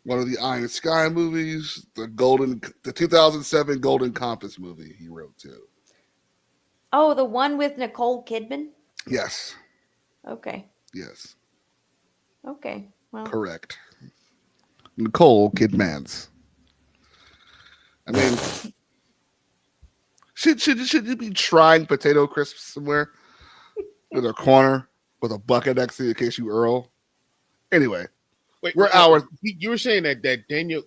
One of the Iron Sky movies, the 2007 Golden Compass movie he wrote too. Oh, the one with Nicole Kidman? Yes. Okay. Yes. Okay. Well. Correct. Nicole Kidman's. I mean, should you be trying potato crisps somewhere in a corner with a bucket next to you in case you Earl? Anyway, wait, we're hours. You were saying that Daniel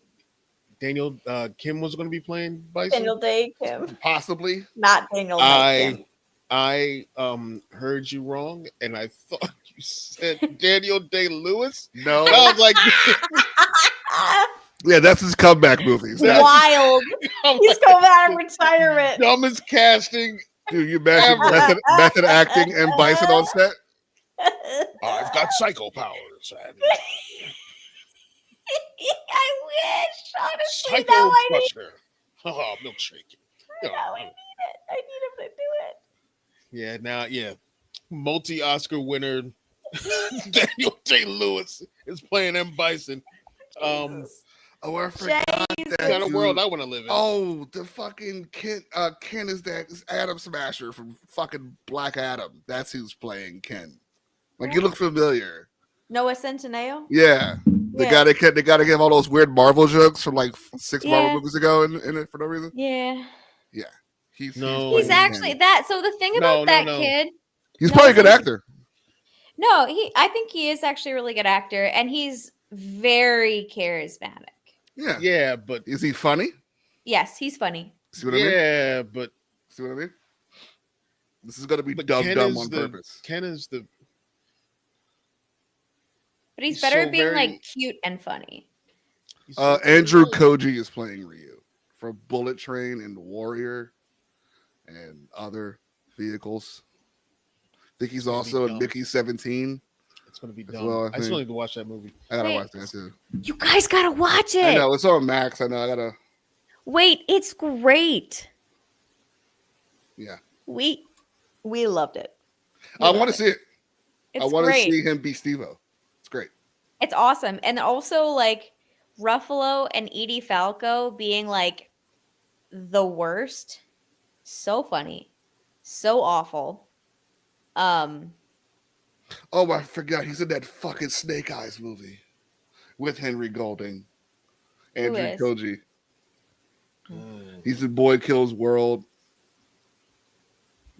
Kim was going to be playing Bison? Daniel Day Kim. Possibly. Not Daniel Day Kim. I heard you wrong, and I thought you said Daniel Day-Lewis. No. I was like, yeah, that's his comeback movies. Wild. He's coming out of retirement. Dumbest casting. Dude, you imagine method acting and Bison on set? I've got psycho powers. I wish, honestly. Psycho Now I need crusher. Oh, milkshake. Now I need it. I need him to do it. Yeah. Multi-Oscar winner Daniel Day-Lewis is playing M. Bison. Oh, I forgot that kind of world I want to live in. Oh, the fucking Ken is Adam Smasher from fucking Black Adam. That's who's playing Ken. You look familiar. Noah Centineo? Yeah. They gotta give all those weird Marvel jokes from 6 Marvel movies ago in it for no reason. Yeah. Yeah. He's actually Ken. that. So the thing about kid, he's probably a good actor. No, I think he is actually a really good actor, and he's very charismatic. Yeah. Yeah, but is he funny? Yes, he's funny. See what I mean? Yeah, but see what I mean? This is gonna be dumb on purpose. Ken is the. But he's better at being cute and funny. Andrew Koji is playing Ryu for Bullet Train and Warrior and other vehicles. I think he's also in Mickey 17. It's gonna be dumb. Well, I still need to watch that movie. I gotta watch that too. You guys gotta watch it. I know it's on Max. I know. I gotta. Wait, it's great. Yeah. We loved it. I want to see it. It's I want to great. see him be Steve-O. It's great. It's awesome. And also like Ruffalo and Edie Falco being like the worst. So funny. So awful. Oh, I forgot. He's in that fucking Snake Eyes movie with Henry Golding, Andrew is? Koji. He's in Boy Kills World.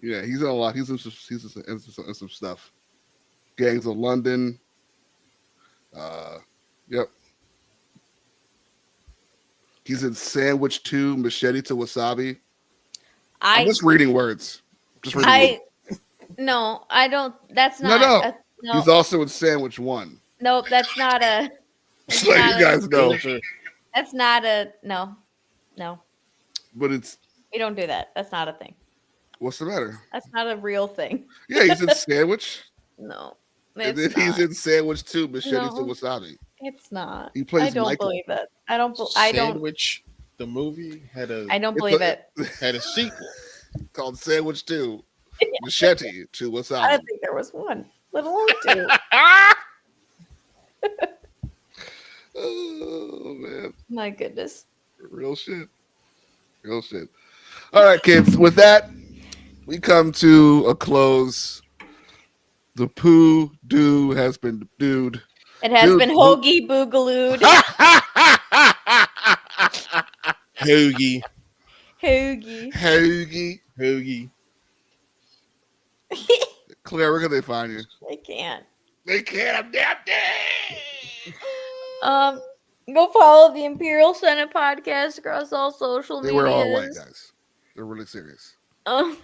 Yeah, he's in a lot. He's in some stuff. Gangs of London. Yep. He's in Sandwich 2, Machete to Wasabi. I'm just reading words. No, I don't. That's No. not. No. He's also in Sandwich 1. Nope, that's not a. Just let you guys know. That's not a. No. But it's. We don't do that. That's not a thing. What's the matter? That's not a real thing. Yeah, he's in Sandwich. No. And then he's in Sandwich 2, Machete to Wasabi. It's not. He plays I don't Michael. believe it. I don't. Sandwich, the movie had a. I don't believe it. Had a sequel called Sandwich 2, Machete to Wasabi. I don't think there was one, let alone two. Oh man! My goodness. Real shit. All right, kids. With that, we come to a close. The PooDoo has been dude. It has been hoagie boogalooed. Hoagie. Claire, where can they find you? They can't. I'm damn Go follow the Imperial Senate podcast across all social They media. were all white guys. They're really serious. And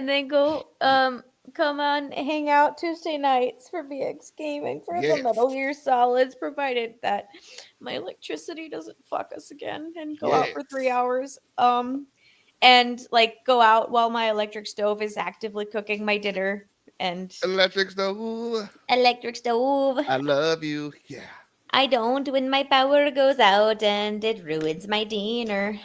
then go come on, hang out Tuesday nights for BX Gaming for the Metal Gear Solids, provided that my electricity doesn't fuck us again and go out for 3 hours. And like go out while my electric stove is actively cooking my dinner. And electric stove. I love you. Yeah. I don't when my power goes out and it ruins my dinner.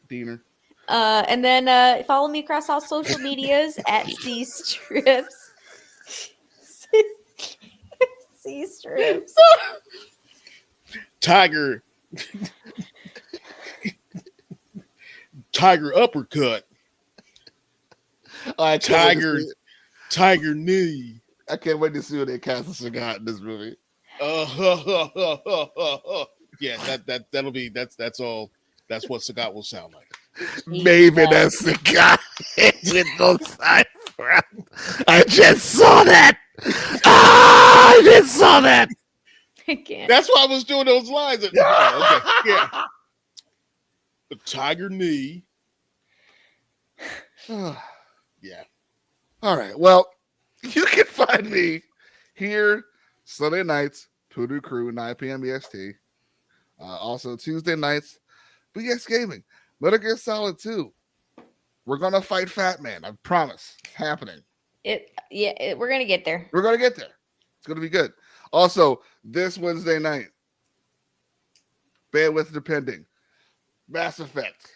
Dinner. And then follow me across all social medias at C Strips. C Strips. Tiger uppercut. Tiger knee. I can't wait to see what they cast a cigar in this movie. Yeah, that's all. That's what Sagat will sound like. Maybe that's the guy with no side front. I just saw that. I just saw that. I can't. That's why I was doing those lines. Okay. Yeah. The tiger knee. Yeah. All right. Well, you can find me here Sunday nights, PooDoo Croo, 9 p.m. EST. Also Tuesday nights, BX Gaming. Metal Gear Solid 2. We're gonna fight Fat Man. I promise. It's happening. We're gonna get there. We're gonna get there. It's gonna be good. Also, this Wednesday night, bandwidth depending, Mass Effect.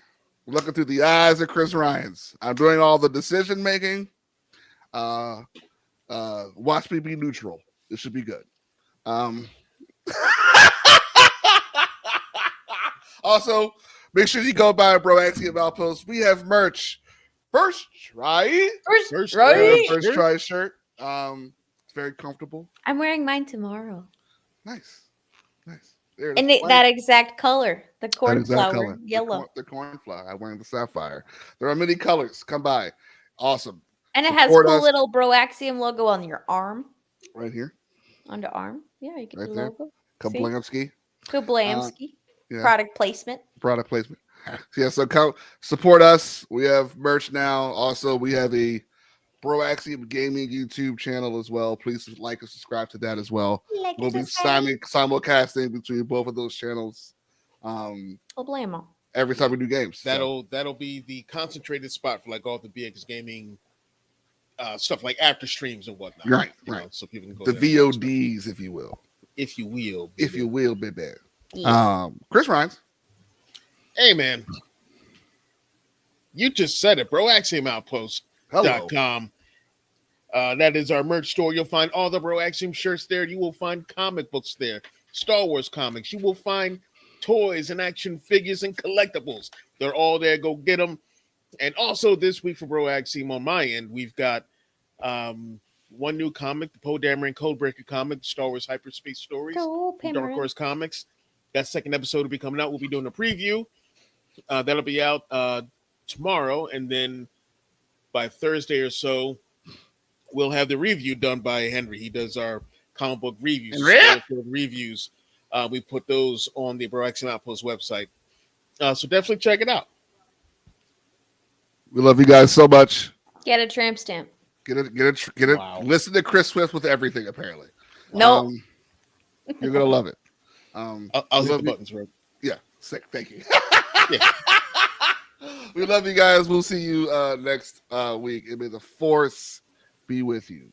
Looking through the eyes of Chris Ryans. I'm doing all the decision making. Watch me be neutral. It should be good. Also, make sure you go buy a Bro Axiom Outpost. We have merch. First try shirt. It's very comfortable. I'm wearing mine tomorrow. Nice. And that exact color, the cornflower yellow. The cornflower. I'm wearing the sapphire. There are many colors. Come by. Awesome. And it has cool little Bro Axiom logo on your arm. Right here. On the arm. Yeah, you get right the there. logo. Kablamski. Yeah. Product placement. Yeah, so come support us. We have merch now. Also, we have a Bro Axiom Gaming YouTube channel as well. Please like and subscribe to that as well. We'll be simulcasting between both of those channels. Every time we do games. That'll be the concentrated spot for like all the BX Gaming stuff, like after streams and whatnot. Right. So people can go the VODs, if you will. If you will, baby. Yes. Chris Ryans. Hey man, you just said it, Bro. Axiom Outpost.com. That is our merch store. You'll find all the Bro Axiom shirts there. You will find comic books there, Star Wars comics. You will find toys and action figures and collectibles. They're all there. Go get them. And also this week for Bro Axiom on my end, we've got one new comic, the Poe Dameron Codebreaker comic, Star Wars Hyperspace Stories, Go, Dark Pimmerin. Horse Comics. That second episode will be coming out. We'll be doing a preview. That'll be out tomorrow, and then by Thursday or so, we'll have the review done by Henry. He does our comic book reviews. Reviews. We put those on the Bro Axiom Outpost website. So definitely check it out. We love you guys so much. Get a tramp stamp. Get it. Wow. Listen to Chris Swift with everything, apparently. No. You're going to love it. I'll hit the buttons, bro. Yeah, sick. Thank you. Yeah. We love you guys. We'll see you next week. And may the force be with you.